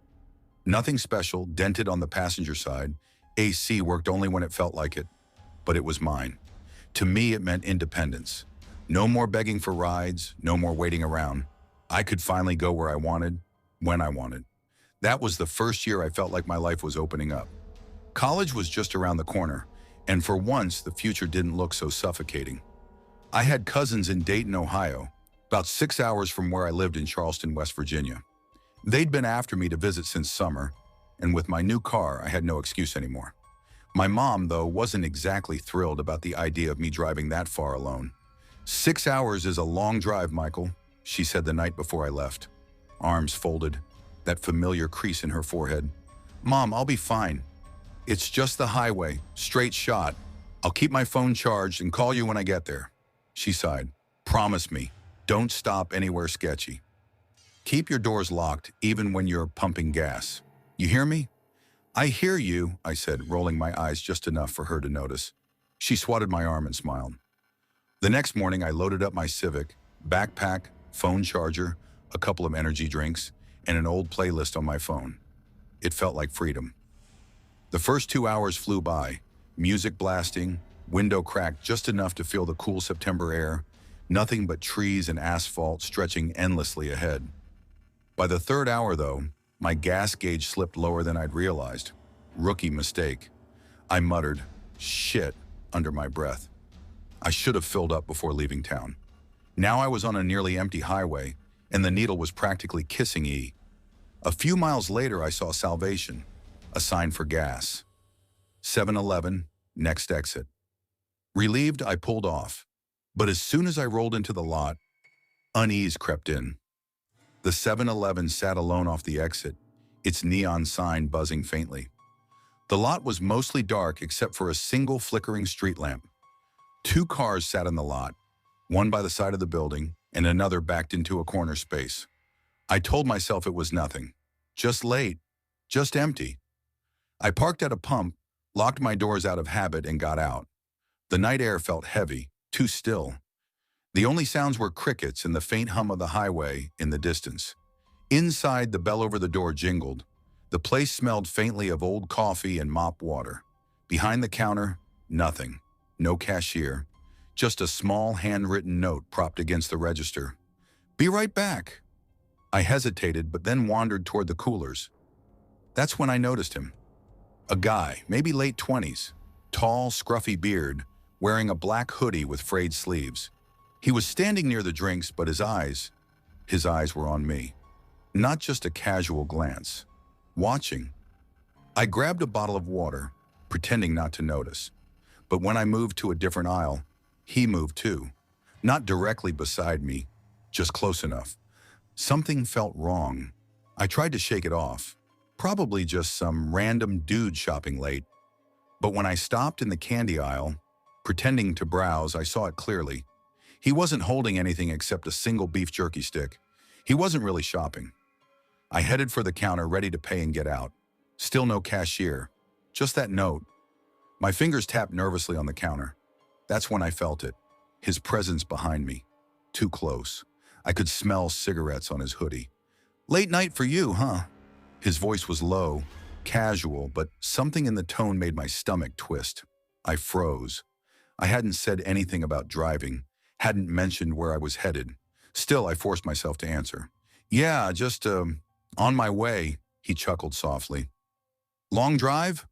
Nothing special, dented on the passenger side, AC worked only when it felt like it, but it was mine. To me, it meant independence. No more begging for rides, no more waiting around. I could finally go where I wanted, when I wanted. That was the first year I felt like my life was opening up. College was just around the corner, and for once, the future didn't look so suffocating. I had cousins in Dayton, Ohio, about 6 hours from where I lived in Charleston, West Virginia. They'd been after me to visit since summer, and with my new car, I had no excuse anymore. My mom, though, wasn't exactly thrilled about the idea of me driving that far alone. 6 hours is a long drive, Michael, she said the night before I left. Arms folded, that familiar crease in her forehead. Mom, I'll be fine. It's just the highway, straight shot. I'll keep my phone charged and call you when I get there. She sighed. Promise me, don't stop anywhere sketchy. Keep your doors locked even when you're pumping gas. You hear me? I hear you, I said, rolling my eyes just enough for her to notice. She swatted my arm and smiled. The next morning, I loaded up my Civic, backpack, phone charger, a couple of energy drinks, and an old playlist on my phone. It felt like freedom. The first 2 hours flew by, music blasting, window cracked just enough to feel the cool September air, nothing but trees and asphalt stretching endlessly ahead. By the third hour, though, my gas gauge slipped lower than I'd realized. Rookie mistake. I muttered, shit, under my breath. I should have filled up before leaving town. Now I was on a nearly empty highway, and the needle was practically kissing E. A few miles later, I saw Salvation, a sign for gas. 7-Eleven, next exit. Relieved, I pulled off. But as soon as I rolled into the lot, unease crept in. The 7-Eleven sat alone off the exit, its neon sign buzzing faintly. The lot was mostly dark except for a single flickering street lamp. 2 cars sat in the lot, one by the side of the building and another backed into a corner space. I told myself it was nothing. Just late. Just empty. I parked at a pump, locked my doors out of habit, and got out. The night air felt heavy, too still. The only sounds were crickets and the faint hum of the highway in the distance. Inside, the bell over the door jingled. The place smelled faintly of old coffee and mop water. Behind the counter, nothing. No cashier. Just a small handwritten note propped against the register. Be right back. I hesitated, but then wandered toward the coolers. That's when I noticed him. A guy, maybe late 20s, tall, scruffy beard, wearing a black hoodie with frayed sleeves. He was standing near the drinks, but his eyes were on me. Not just a casual glance. Watching. I grabbed a bottle of water, pretending not to notice. But when I moved to a different aisle, he moved too. Not directly beside me, just close enough. Something felt wrong. I tried to shake it off. Probably just some random dude shopping late. But when I stopped in the candy aisle, pretending to browse, I saw it clearly. He wasn't holding anything except a single beef jerky stick. He wasn't really shopping. I headed for the counter, ready to pay and get out. Still no cashier. Just that note. My fingers tapped nervously on the counter. That's when I felt it. His presence behind me. Too close. I could smell cigarettes on his hoodie. Late night for you, huh? His voice was low, casual, but something in the tone made my stomach twist. I froze. I hadn't said anything about driving, hadn't mentioned where I was headed. Still, I forced myself to answer. Yeah, just, on my way, he chuckled softly. Long drive?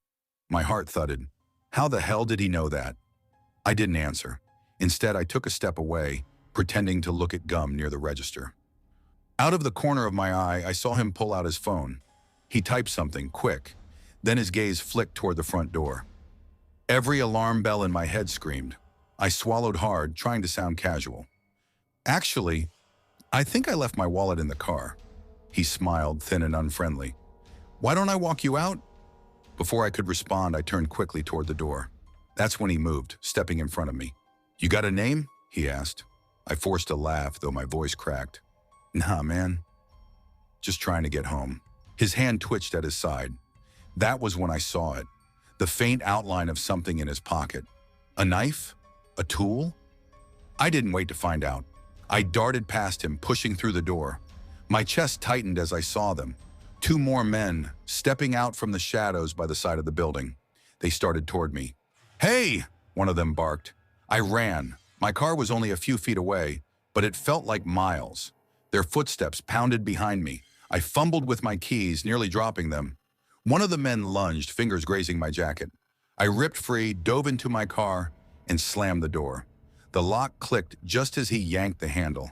My heart thudded. How the hell did he know that? I didn't answer. Instead, I took a step away, pretending to look at gum near the register. Out of the corner of my eye, I saw him pull out his phone. He typed something, quick. Then his gaze flicked toward the front door. Every alarm bell in my head screamed. I swallowed hard, trying to sound casual. Actually, I think I left my wallet in the car. He smiled, thin and unfriendly. Why don't I walk you out? Before I could respond, I turned quickly toward the door. That's when he moved, stepping in front of me. You got a name? He asked. I forced a laugh, though my voice cracked. Nah, man. Just trying to get home. His hand twitched at his side. That was when I saw it. The faint outline of something in his pocket. A knife? A tool? I didn't wait to find out. I darted past him, pushing through the door. My chest tightened as I saw them. 2 more men, stepping out from the shadows by the side of the building. They started toward me. Hey! One of them barked. I ran. My car was only a few feet away, but it felt like miles. Their footsteps pounded behind me. I fumbled with my keys, nearly dropping them. One of the men lunged, fingers grazing my jacket. I ripped free, dove into my car, and slammed the door. The lock clicked just as he yanked the handle.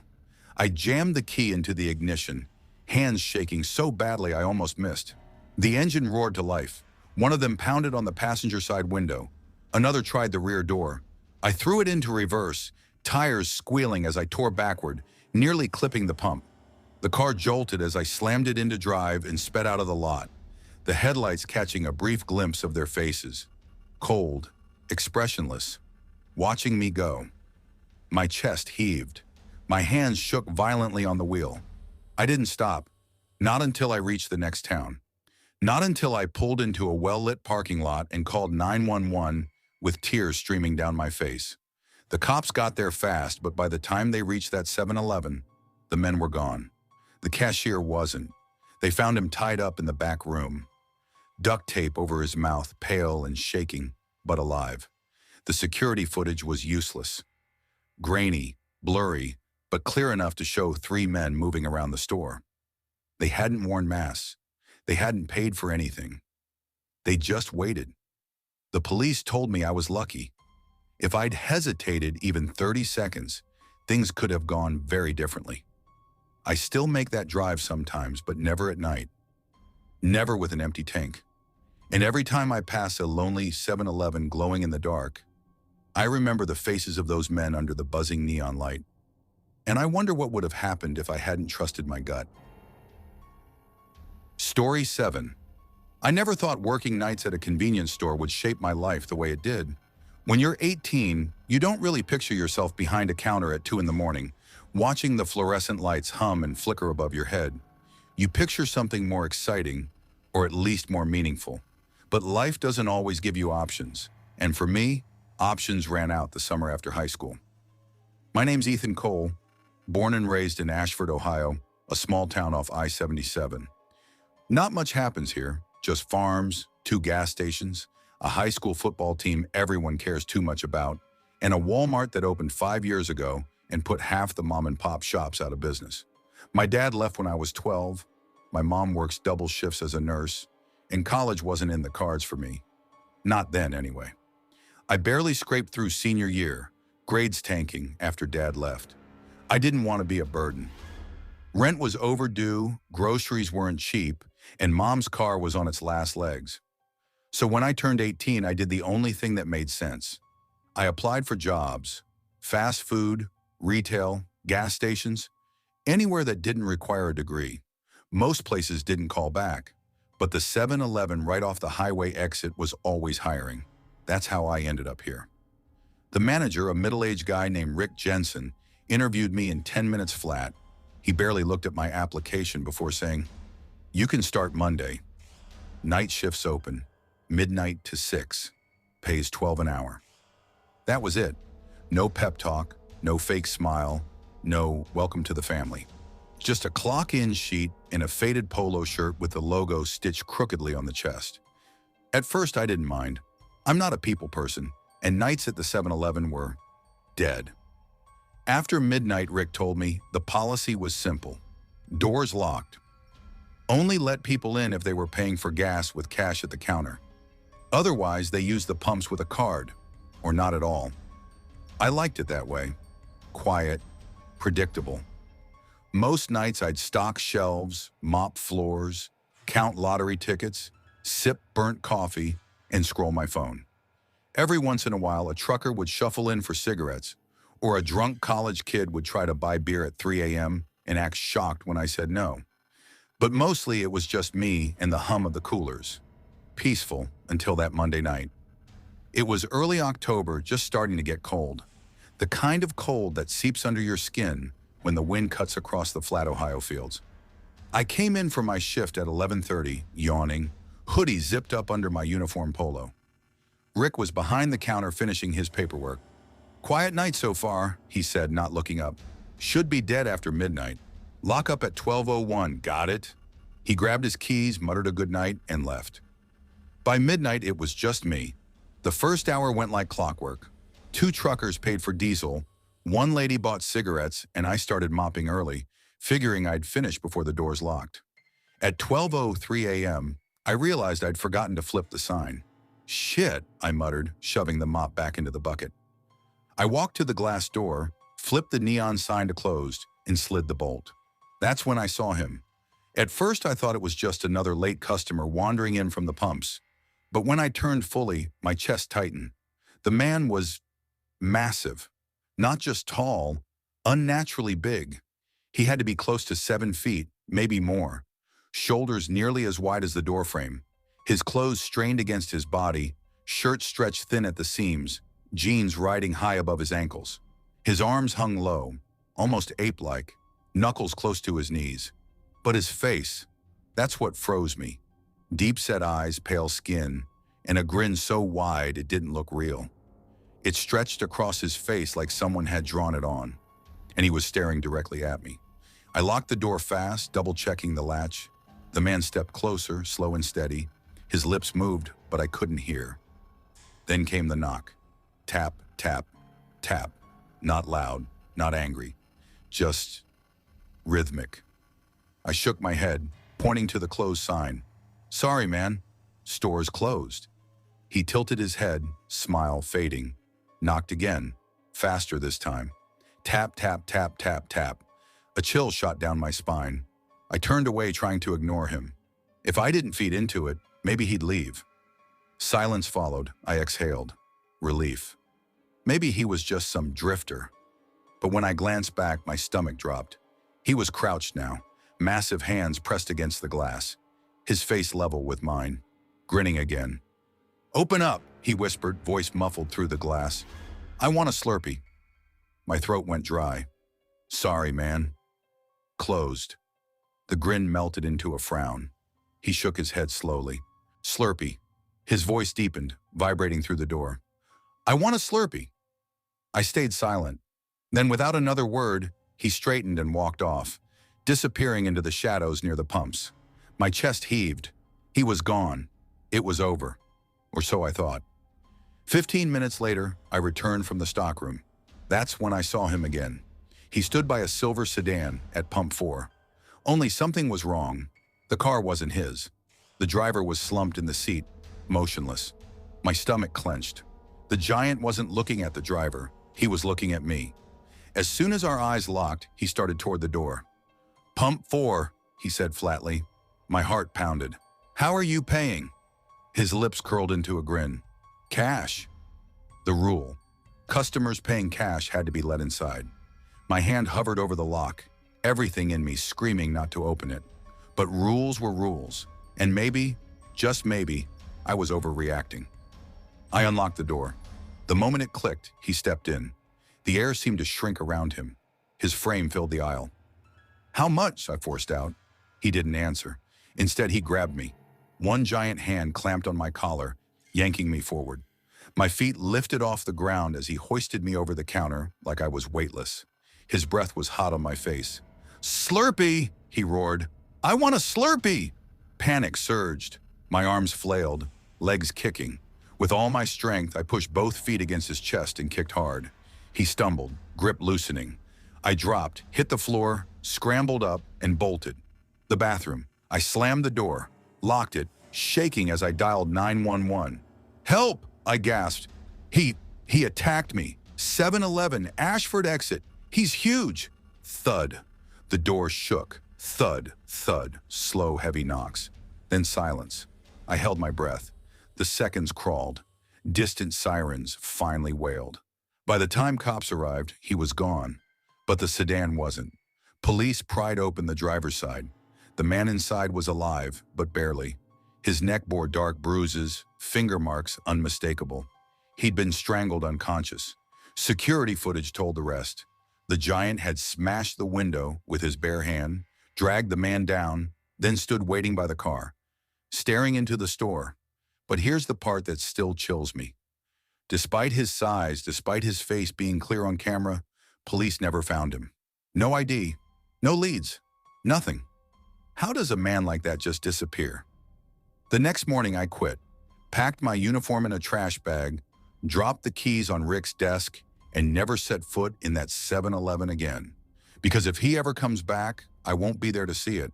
I jammed the key into the ignition, hands shaking so badly I almost missed. The engine roared to life. One of them pounded on the passenger side window. Another tried the rear door. I threw it into reverse, tires squealing as I tore backward, nearly clipping the pump. The car jolted as I slammed it into drive and sped out of the lot, the headlights catching a brief glimpse of their faces, cold, expressionless, watching me go. My chest heaved. My hands shook violently on the wheel. I didn't stop, not until I reached the next town. Not until I pulled into a well-lit parking lot and called 911 with tears streaming down my face. The cops got there fast, but by the time they reached that 7-Eleven, the men were gone. The cashier wasn't. They found him tied up in the back room. Duct tape over his mouth, pale and shaking, but alive. The security footage was useless. Grainy, blurry, but clear enough to show 3 men moving around the store. They hadn't worn masks. They hadn't paid for anything. They just waited. The police told me I was lucky. If I'd hesitated even 30 seconds, things could have gone very differently. I still make that drive sometimes, but never at night. Never with an empty tank. And every time I pass a lonely 7-Eleven glowing in the dark, I remember the faces of those men under the buzzing neon light. And I wonder what would have happened if I hadn't trusted my gut. Story 7. I never thought working nights at a convenience store would shape my life the way it did. When you're 18, you don't really picture yourself behind a counter at 2 in the morning, watching the fluorescent lights hum and flicker above your head. You picture something more exciting, or at least more meaningful. But life doesn't always give you options. And for me, options ran out the summer after high school. My name's Ethan Cole, born and raised in Ashford, Ohio, a small town off I-77. Not much happens here, just farms, 2 gas stations, a high school football team everyone cares too much about, and a Walmart that opened 5 years ago and put half the mom-and-pop shops out of business. My dad left when I was 12, my mom works double shifts as a nurse, and college wasn't in the cards for me. Not then, anyway. I barely scraped through senior year, grades tanking after Dad left. I didn't want to be a burden. Rent was overdue, groceries weren't cheap, and Mom's car was on its last legs. So when I turned 18, I did the only thing that made sense. I applied for jobs, fast food, retail, gas stations, anywhere that didn't require a degree. Most places didn't call back, but the 7-Eleven right off the highway exit was always hiring. That's how I ended up here. The manager, a middle-aged guy named Rick Jensen, interviewed me in 10 minutes flat. He barely looked at my application before saying, "You can start Monday. Night shifts open, midnight to 6, pays $12 an hour." That was it. No pep talk, no fake smile, no welcome to the family. Just a clock-in sheet and a faded polo shirt with the logo stitched crookedly on the chest. At first, I didn't mind. I'm not a people person, and nights at the 7-Eleven were dead. After midnight, Rick told me the policy was simple. Doors locked. Only let people in if they were paying for gas with cash at the counter. Otherwise, they used the pumps with a card, or not at all. I liked it that way. Quiet, predictable. Most nights I'd stock shelves, mop floors, count lottery tickets, sip burnt coffee, and scroll my phone. Every once in a while, a trucker would shuffle in for cigarettes, or a drunk college kid would try to buy beer at 3 a.m. and act shocked when I said no. But mostly it was just me and the hum of the coolers. Peaceful until that Monday night. It was early October, just starting to get cold. The kind of cold that seeps under your skin when the wind cuts across the flat Ohio fields. I came in for my shift at 11:30, yawning, hoodie zipped up under my uniform polo. Rick was behind the counter finishing his paperwork. "Quiet night so far," he said, not looking up. "Should be dead after midnight. Lock up at 12:01, got it?" He grabbed his keys, muttered a good night, and left. By midnight, it was just me. The first hour went like clockwork. 2 truckers paid for diesel, 1 lady bought cigarettes, and I started mopping early, figuring I'd finish before the doors locked. At 12:03 a.m., I realized I'd forgotten to flip the sign. "Shit," I muttered, shoving the mop back into the bucket. I walked to the glass door, flipped the neon sign to closed, and slid the bolt. That's when I saw him. At first, I thought it was just another late customer wandering in from the pumps. But when I turned fully, my chest tightened. The man was massive. Not just tall, unnaturally big. He had to be close to 7 feet, maybe more. Shoulders nearly as wide as the doorframe. His clothes strained against his body, shirt stretched thin at the seams, jeans riding high above his ankles. His arms hung low, almost ape-like, knuckles close to his knees. But his face, that's what froze me. Deep-set eyes, pale skin, and a grin so wide it didn't look real. It stretched across his face like someone had drawn it on, and he was staring directly at me. I locked the door fast, double-checking the latch. The man stepped closer, slow and steady. His lips moved, but I couldn't hear. Then came the knock. Tap, tap, tap. Not loud, not angry, just rhythmic. I shook my head, pointing to the closed sign. Sorry, man, store's closed. He tilted his head, smile fading. Knocked again, faster this time. Tap, tap, tap, tap, tap. A chill shot down my spine. I turned away, trying to ignore him. If I didn't feed into it, maybe he'd leave. Silence followed. I exhaled. Relief. Maybe he was just some drifter. But when I glanced back, my stomach dropped. He was crouched now, massive hands pressed against the glass, his face level with mine, grinning again. Open up, he whispered, voice muffled through the glass. I want a Slurpee. My throat went dry. Sorry, man. Closed. The grin melted into a frown. He shook his head slowly. Slurpee. His voice deepened, vibrating through the door. I want a Slurpee. I stayed silent. Then, without another word, he straightened and walked off, disappearing into the shadows near the pumps. My chest heaved. He was gone. It was over. Or so I thought. 15 minutes later, I returned from the stockroom. That's when I saw him again. He stood by a silver sedan at Pump 4. Only something was wrong. The car wasn't his. The driver was slumped in the seat, motionless. My stomach clenched. The giant wasn't looking at the driver. He was looking at me. As soon as our eyes locked, he started toward the door. Pump 4, he said flatly. My heart pounded. How are you paying? His lips curled into a grin. Cash. The rule. Customers paying cash had to be let inside. My hand hovered over the lock, everything in me screaming not to open it. But rules were rules, and maybe, just maybe, I was overreacting. I unlocked the door. The moment it clicked, he stepped in. The air seemed to shrink around him. His frame filled the aisle. How much? I forced out. He didn't answer. Instead, he grabbed me. One giant hand clamped on my collar, yanking me forward. My feet lifted off the ground as he hoisted me over the counter like I was weightless. His breath was hot on my face. Slurpee, he roared. I want a Slurpee! Panic surged. My arms flailed, legs kicking. With all my strength, I pushed both feet against his chest and kicked hard. He stumbled, grip loosening. I dropped, hit the floor, scrambled up, and bolted. The bathroom. I slammed the door, locked it, shaking as I dialed 911. Help! I gasped. He attacked me. 7-Eleven, Ashford exit. He's huge. Thud. The door shook. Thud, thud, slow, heavy knocks. Then silence. I held my breath. The seconds crawled. Distant sirens finally wailed. By the time cops arrived, he was gone. But the sedan wasn't. Police pried open the driver's side. The man inside was alive, but barely. His neck bore dark bruises, finger marks unmistakable. He'd been strangled unconscious. Security footage told the rest. The giant had smashed the window with his bare hand, dragged the man down, then stood waiting by the car, staring into the store. But here's the part that still chills me. Despite his size, despite his face being clear on camera, police never found him. No ID, no leads, nothing. How does a man like that just disappear? The next morning I quit, packed my uniform in a trash bag, dropped the keys on Rick's desk, and never set foot in that 7-Eleven again. Because if he ever comes back, I won't be there to see it.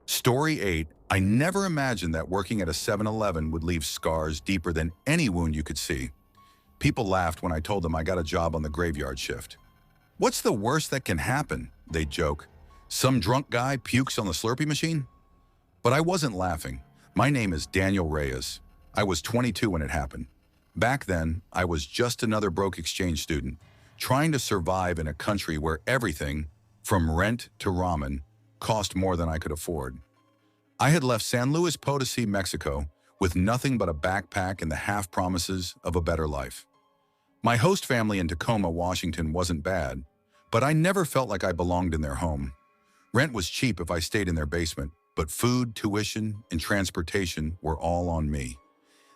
Story 8, I never imagined that working at a 7-Eleven would leave scars deeper than any wound you could see. People laughed when I told them I got a job on the graveyard shift. What's the worst that can happen? They'd joke. Some drunk guy pukes on the Slurpee machine? But I wasn't laughing. My name is Daniel Reyes. I was 22 when it happened. Back then, I was just another broke exchange student, trying to survive in a country where everything, from rent to ramen, cost more than I could afford. I had left San Luis Potosi, Mexico, with nothing but a backpack and the half promises of a better life. My host family in Tacoma, Washington wasn't bad, but I never felt like I belonged in their home. Rent was cheap if I stayed in their basement, but food, tuition, and transportation were all on me.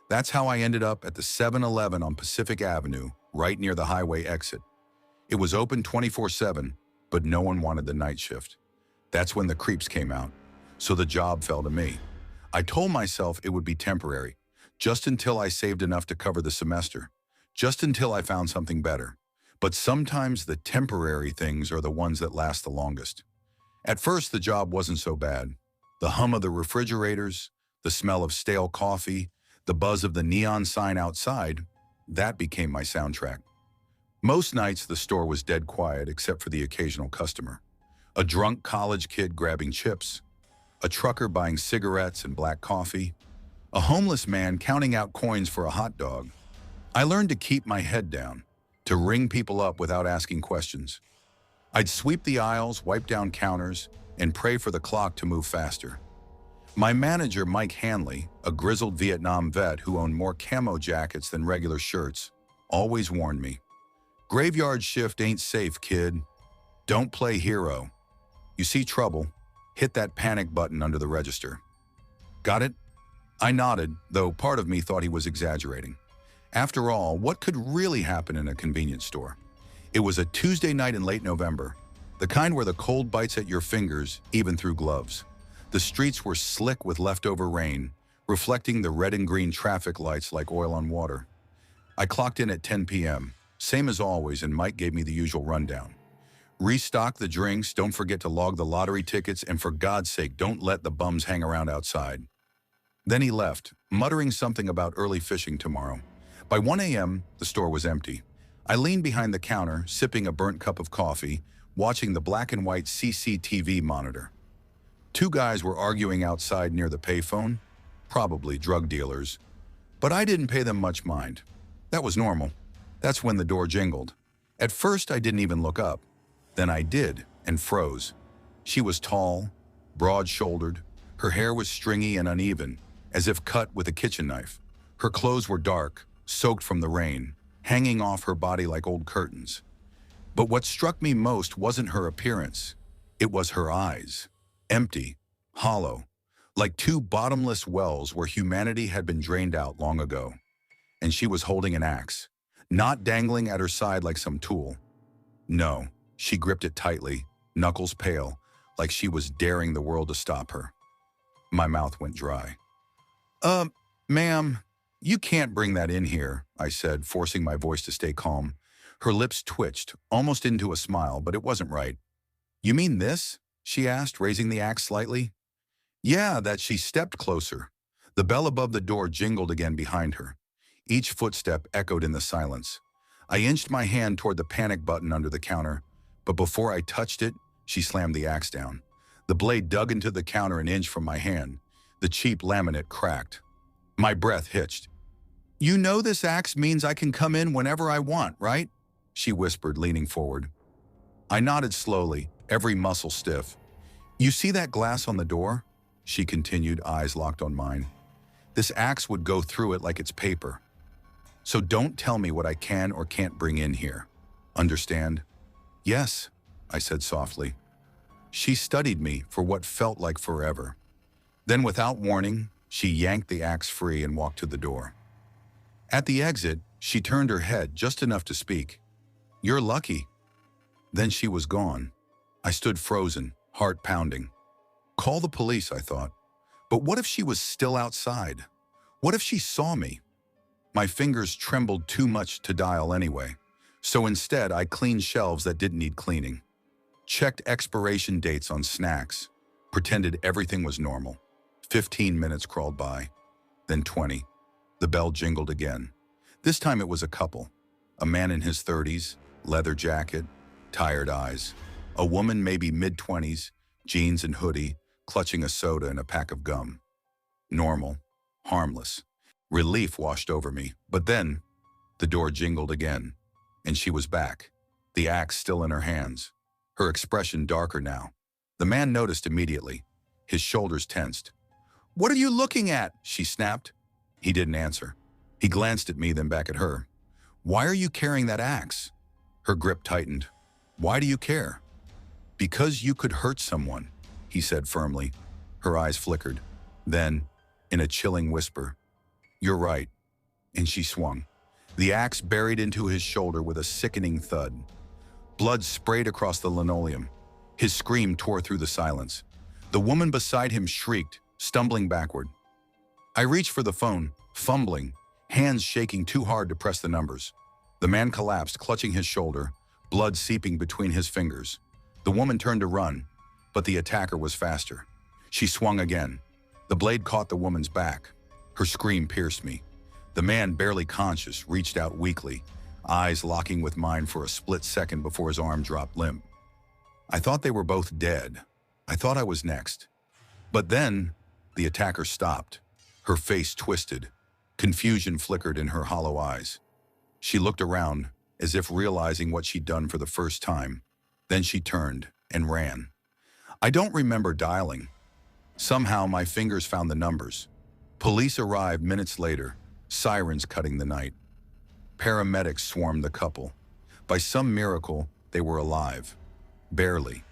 That's how I ended up at the 7-Eleven on Pacific Avenue, right near the highway exit. It was open 24/7, but no one wanted the night shift. That's when the creeps came out, so the job fell to me. I told myself it would be temporary, just until I saved enough to cover the semester, just until I found something better. But sometimes the temporary things are the ones that last the longest. At first, the job wasn't so bad. The hum of the refrigerators, the smell of stale coffee, the buzz of the neon sign outside, that became my soundtrack. Most nights, the store was dead quiet except for the occasional customer. A drunk college kid grabbing chips, a trucker buying cigarettes and black coffee, a homeless man counting out coins for a hot dog. I learned to keep my head down, to ring people up without asking questions. I'd sweep the aisles, wipe down counters, and pray for the clock to move faster. My manager, Mike Hanley, a grizzled Vietnam vet who owned more camo jackets than regular shirts, always warned me, "Graveyard shift ain't safe, kid. Don't play hero. You see trouble, hit that panic button under the register." Got it? I nodded, though part of me thought he was exaggerating. After all, what could really happen in a convenience store? It was a Tuesday night in late November, the kind where the cold bites at your fingers, even through gloves. The streets were slick with leftover rain, reflecting the red and green traffic lights like oil on water. I clocked in at 10 p.m., same as always, and Mike gave me the usual rundown. Restock the drinks, don't forget to log the lottery tickets, and for God's sake, don't let the bums hang around outside. Then he left, muttering something about early fishing tomorrow. By 1 a.m., the store was empty. I leaned behind the counter, sipping a burnt cup of coffee, watching the black and white CCTV monitor. Two guys were arguing outside near the payphone, probably drug dealers, but I didn't pay them much mind. That was normal. That's when the door jingled. At first, I didn't even look up. Then I did, and froze. She was tall, broad-shouldered. Her hair was stringy and uneven, as if cut with a kitchen knife. Her clothes were dark, soaked from the rain, hanging off her body like old curtains. But what struck me most wasn't her appearance. It was her eyes. Empty, hollow, like two bottomless wells where humanity had been drained out long ago. And she was holding an axe, not dangling at her side like some tool. No, she gripped it tightly, knuckles pale, like she was daring the world to stop her. My mouth went dry. Ma'am, you can't bring that in here," I said, forcing my voice to stay calm. Her lips twitched, almost into a smile, but it wasn't right. "You mean this?" she asked, raising the axe slightly. Yeah, that. She stepped closer. The bell above the door jingled again behind her. Each footstep echoed in the silence. I inched my hand toward the panic button under the counter, but before I touched it, she slammed the axe down. The blade dug into the counter an inch from my hand. The cheap laminate cracked. My breath hitched. "You know this axe means I can come in whenever I want, right?" she whispered, leaning forward. I nodded slowly, every muscle stiff. "You see that glass on the door?" she continued, eyes locked on mine. "This axe would go through it like it's paper. So don't tell me what I can or can't bring in here. Understand?" "Yes," I said softly. She studied me for what felt like forever. Then, without warning, she yanked the axe free and walked to the door. At the exit, she turned her head just enough to speak. "You're lucky." Then she was gone. I stood frozen, heart pounding. Call the police, I thought. But what if she was still outside? What if she saw me? My fingers trembled too much to dial anyway. So instead, I cleaned shelves that didn't need cleaning. Checked expiration dates on snacks. Pretended everything was normal. 15 minutes crawled by. Then 20. The bell jingled again. This time it was a couple. A man in his 30s, leather jacket, tired eyes. A woman maybe mid-20s, jeans and hoodie, clutching a soda and a pack of gum. Normal, harmless. Relief washed over me. But then, the door jingled again, and she was back. the axe still in her hands, her expression darker now. The man noticed immediately. His shoulders tensed. "What are you looking at?" she snapped. He didn't answer. He glanced at me, then back at her. "Why are you carrying that axe?" Her grip tightened. "Why do you care?" "Because you could hurt someone," he said firmly. Her eyes flickered. Then, in a chilling whisper, "You're right." And she swung. The axe buried into his shoulder with a sickening thud. Blood sprayed across the linoleum. His scream tore through the silence. The woman beside him shrieked, stumbling backward. I reached for the phone, fumbling, hands shaking too hard to press the numbers. The man collapsed, clutching his shoulder, blood seeping between his fingers. The woman turned to run, but the attacker was faster. She swung again. The blade caught the woman's back. Her scream pierced me. The man, barely conscious, reached out weakly, eyes locking with mine for a split second before his arm dropped limp. I thought they were both dead. I thought I was next. But then, the attacker stopped. Her face twisted. Confusion flickered in her hollow eyes. She looked around, as if realizing what she'd done for the first time. Then she turned and ran. I don't remember dialing. Somehow my fingers found the numbers. Police arrived minutes later, sirens cutting the night. Paramedics swarmed the couple. By some miracle, they were alive. Barely.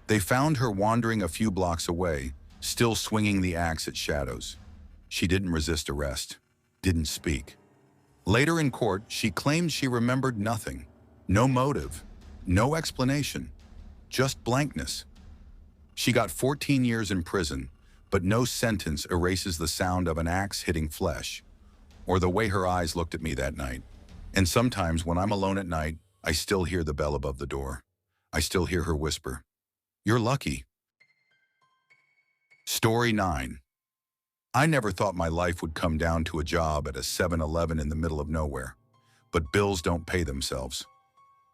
They found her wandering a few blocks away, still swinging the axe at shadows. She didn't resist arrest, didn't speak. Later in court, she claimed she remembered nothing. No motive, no explanation, just blankness. She got 14 years in prison, but no sentence erases the sound of an axe hitting flesh, or the way her eyes looked at me that night. And sometimes when I'm alone at night, I still hear the bell above the door. I still hear her whisper, "You're lucky." Story 9. I never thought my life would come down to a job at a 7-Eleven in the middle of nowhere. But bills don't pay themselves.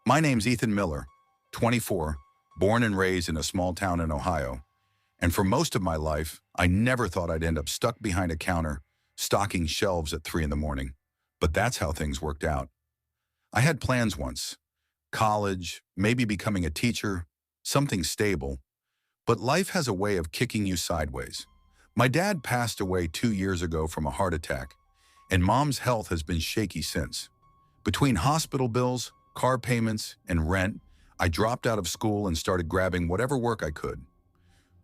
My name's Ethan Miller, 24, born and raised in a small town in Ohio. And for most of my life, I never thought I'd end up stuck behind a counter, stocking shelves at 3 in the morning. But that's how things worked out. I had plans once. College, maybe becoming a teacher, something stable. But life has a way of kicking you sideways. My dad passed away 2 years ago from a heart attack, and Mom's health has been shaky since. Between hospital bills, car payments, and rent, I dropped out of school and started grabbing whatever work I could.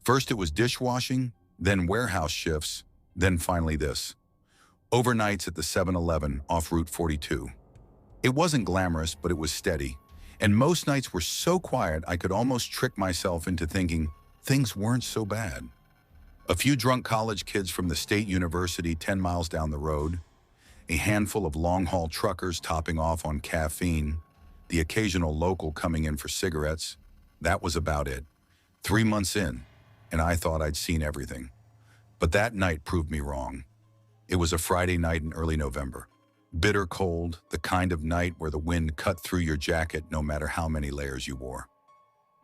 First it was dishwashing, then warehouse shifts, then finally this. Overnights at the 7-Eleven off Route 42. It wasn't glamorous, but it was steady. And most nights were so quiet I could almost trick myself into thinking things weren't so bad. A few drunk college kids from the state university 10 miles down the road, a handful of long-haul truckers topping off on caffeine, the occasional local coming in for cigarettes. That was about it. 3 months in, and I thought I'd seen everything. But that night proved me wrong. It was a Friday night in early November. Bitter cold, the kind of night where the wind cut through your jacket no matter how many layers you wore.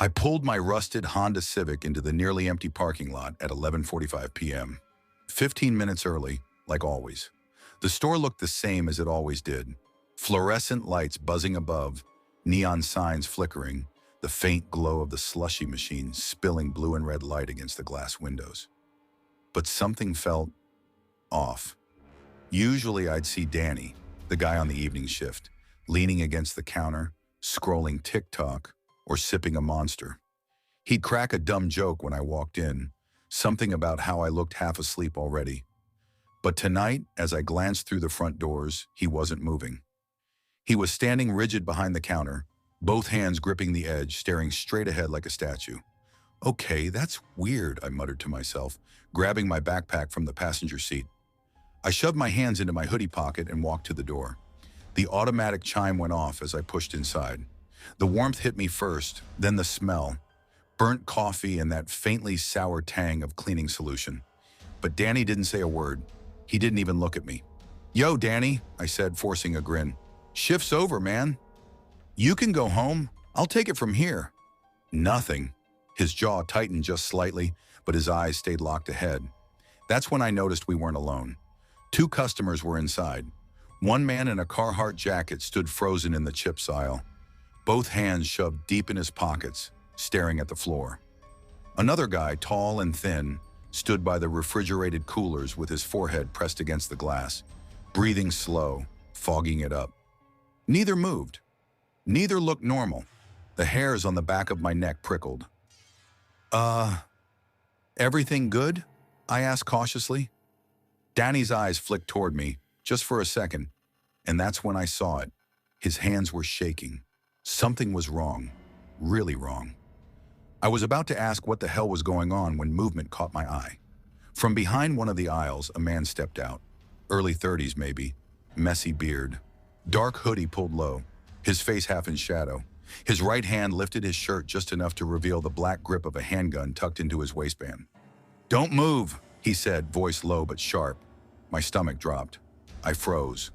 I pulled my rusted Honda Civic into the nearly empty parking lot at 11:45 p.m. 15 minutes early, like always. The store looked the same as it always did. Fluorescent lights buzzing above, neon signs flickering, the faint glow of the slushy machine spilling blue and red light against the glass windows. But something felt off. Usually I'd see Danny, the guy on the evening shift, leaning against the counter, scrolling TikTok, or sipping a Monster. He'd crack a dumb joke when I walked in, something about how I looked half asleep already. But tonight, as I glanced through the front doors, he wasn't moving. He was standing rigid behind the counter, both hands gripping the edge, staring straight ahead like a statue. Okay, that's weird, I muttered to myself, grabbing my backpack from the passenger seat. I shoved my hands into my hoodie pocket and walked to the door. The automatic chime went off as I pushed inside. The warmth hit me first, then the smell. Burnt coffee and that faintly sour tang of cleaning solution. But Danny didn't say a word. He didn't even look at me. "Yo, Danny," I said, forcing a grin. "Shift's over, man. You can go home. I'll take it from here." Nothing. His jaw tightened just slightly, but his eyes stayed locked ahead. That's when I noticed we weren't alone. 2 customers were inside. One man in a Carhartt jacket stood frozen in the chips aisle. both hands shoved deep in his pockets, staring at the floor. Another guy, tall and thin, stood by the refrigerated coolers with his forehead pressed against the glass, breathing slow, fogging it up. Neither moved. Neither looked normal. The hairs on the back of my neck prickled. Everything good?" I asked cautiously. Danny's eyes flicked toward me, just for a second, and that's when I saw it. His hands were shaking. Something was wrong. Really wrong. I was about to ask what the hell was going on when movement caught my eye. From behind one of the aisles, a man stepped out. Early 30s maybe. Messy beard. Dark hoodie pulled low. His face half in shadow. His right hand lifted his shirt just enough to reveal the black grip of a handgun tucked into his waistband. "Don't move," he said, voice low but sharp. My stomach dropped. I froze.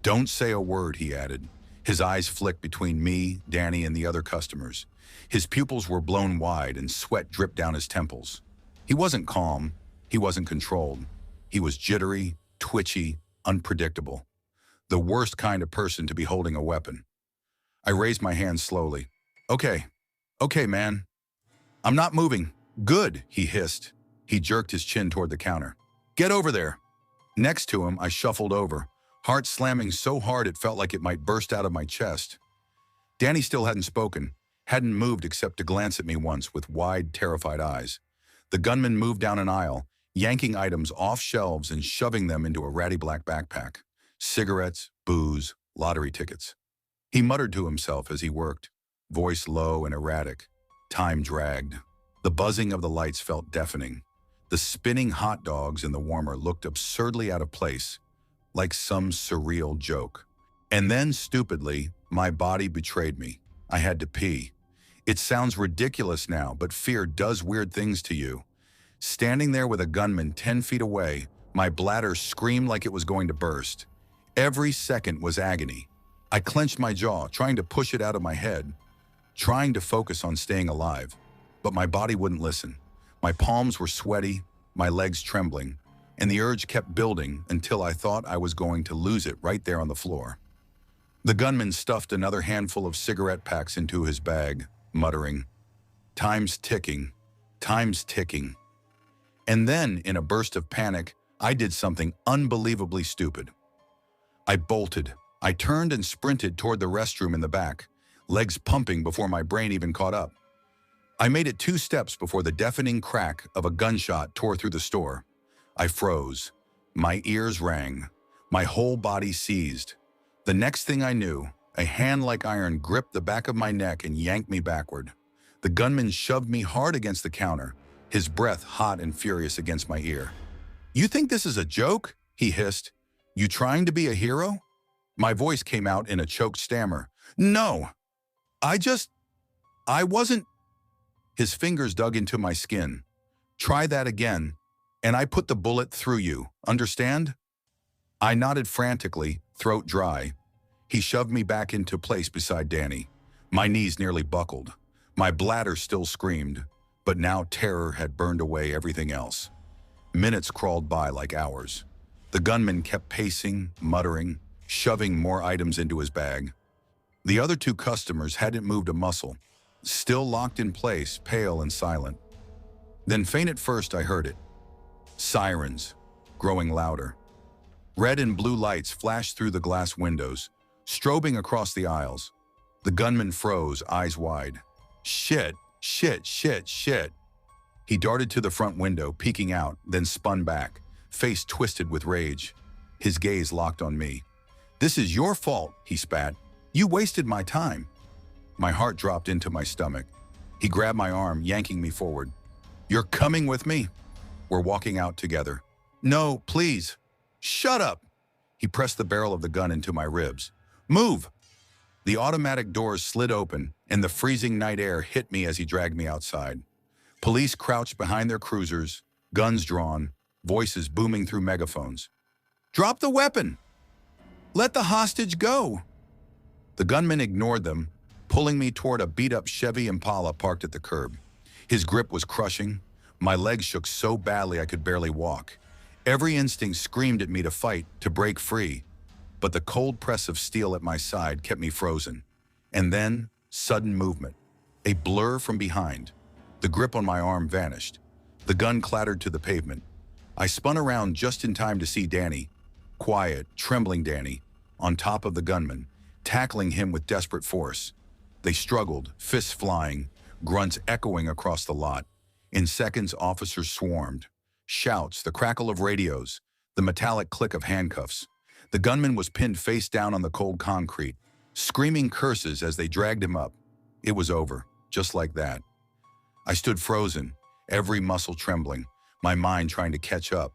"Don't say a word," he added. His eyes flicked between me, Danny, and the other customers. His pupils were blown wide and sweat dripped down his temples. He wasn't calm. He wasn't controlled. He was jittery, twitchy, unpredictable. The worst kind of person to be holding a weapon. I raised my hand slowly. Okay, man. I'm not moving. Good," he hissed. He jerked his chin toward the counter. "Get over there." Next to him, I shuffled over, heart slamming so hard it felt like it might burst out of my chest. Danny still hadn't spoken, hadn't moved except to glance at me once with wide, terrified eyes. The gunman moved down an aisle, yanking items off shelves and shoving them into a ratty black backpack. Cigarettes, booze, lottery tickets. He muttered to himself as he worked, voice low and erratic. Time dragged. The buzzing of the lights felt deafening. The spinning hot dogs in the warmer looked absurdly out of place, like some surreal joke. And then, stupidly, my body betrayed me. I had to pee. It sounds ridiculous now, but fear does weird things to you. Standing there with a gunman 10 feet away, my bladder screamed like it was going to burst. Every second was agony. I clenched my jaw, trying to push it out of my head, trying to focus on staying alive. But my body wouldn't listen. My palms were sweaty, my legs trembling, and the urge kept building until I thought I was going to lose it right there on the floor. The gunman stuffed another handful of cigarette packs into his bag, muttering, "Time's ticking, time's ticking." And then, in a burst of panic, I did something unbelievably stupid. I bolted. I turned and sprinted toward the restroom in the back, legs pumping before my brain even caught up. I made it 2 steps before the deafening crack of a gunshot tore through the store. I froze. My ears rang. My whole body seized. The next thing I knew, a hand like iron gripped the back of my neck and yanked me backward. The gunman shoved me hard against the counter, his breath hot and furious against my ear. "You think this is a joke?" he hissed. "You trying to be a hero?" My voice came out in a choked stammer. "No, I wasn't." His fingers dug into my skin. "Try that again, and I put the bullet through you, understand?" I nodded frantically, throat dry. He shoved me back into place beside Danny. My knees nearly buckled. My bladder still screamed, but now terror had burned away everything else. Minutes crawled by like hours. The gunman kept pacing, muttering, shoving more items into his bag. The other 2 customers hadn't moved a muscle, still locked in place, pale and silent. Then faint at first, I heard it. Sirens, growing louder. Red and blue lights flashed through the glass windows, strobing across the aisles. The gunman froze, eyes wide. Shit, shit, shit, shit. He darted to the front window, peeking out, then spun back, face twisted with rage. His gaze locked on me. "This is your fault," he spat. "You wasted my time." My heart dropped into my stomach. He grabbed my arm, yanking me forward. "You're coming with me." We're walking out together. "No, please." "Shut up." He pressed the barrel of the gun into my ribs. "Move." The automatic doors slid open, and the freezing night air hit me as he dragged me outside. Police crouched behind their cruisers, guns drawn, voices booming through megaphones. "Drop the weapon! Let the hostage go!" The gunman ignored them, pulling me toward a beat-up Chevy Impala parked at the curb. His grip was crushing. My legs shook so badly I could barely walk. Every instinct screamed at me to fight, to break free. But the cold press of steel at my side kept me frozen. And then, Sudden movement. A blur from behind. The grip on my arm vanished. The gun clattered to the pavement. I spun around just in time to see Danny, quiet, trembling Danny, on top of the gunman, tackling him with desperate force. They struggled, fists flying, grunts echoing across the lot. In seconds, officers swarmed. Shouts, the crackle of radios, the metallic click of handcuffs. The gunman was pinned face down on the cold concrete, screaming curses as they dragged him up. It was over, just like that. I stood frozen, every muscle trembling, my mind trying to catch up.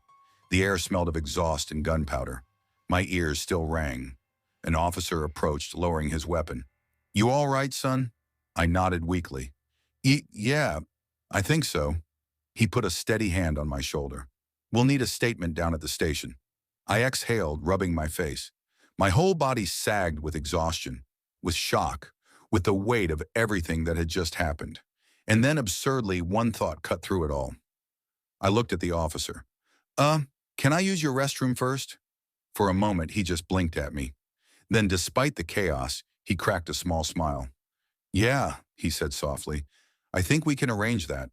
The air smelled of exhaust and gunpowder. My ears still rang. An officer approached, lowering his weapon. "You all right, son?" I nodded weakly. Yeah, I think so." He put a steady hand on my shoulder. "We'll need a statement down at the station." I exhaled, rubbing my face. My whole body sagged with exhaustion, with shock, with the weight of everything that had just happened. And then, absurdly, one thought cut through it all. I looked at the officer. Can I use your restroom first?" For a moment, he just blinked at me. Then, despite the chaos, he cracked a small smile. "Yeah," he said softly, "I think we can arrange that."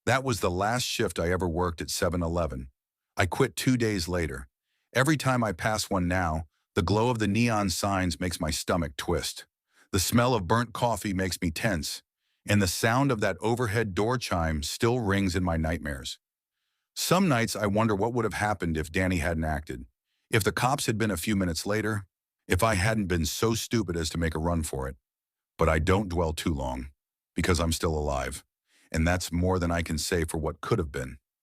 That was the last shift I ever worked at 7-Eleven. I quit 2 days later. Every time I pass one now, the glow of the neon signs makes my stomach twist. The smell of burnt coffee makes me tense, and the sound of that overhead door chime still rings in my nightmares. Some nights I wonder what would have happened if Danny hadn't acted, if the cops had been a few minutes later, if I hadn't been so stupid as to make a run for it. But I don't dwell too long, because I'm still alive, and that's more than I can say for what could have been.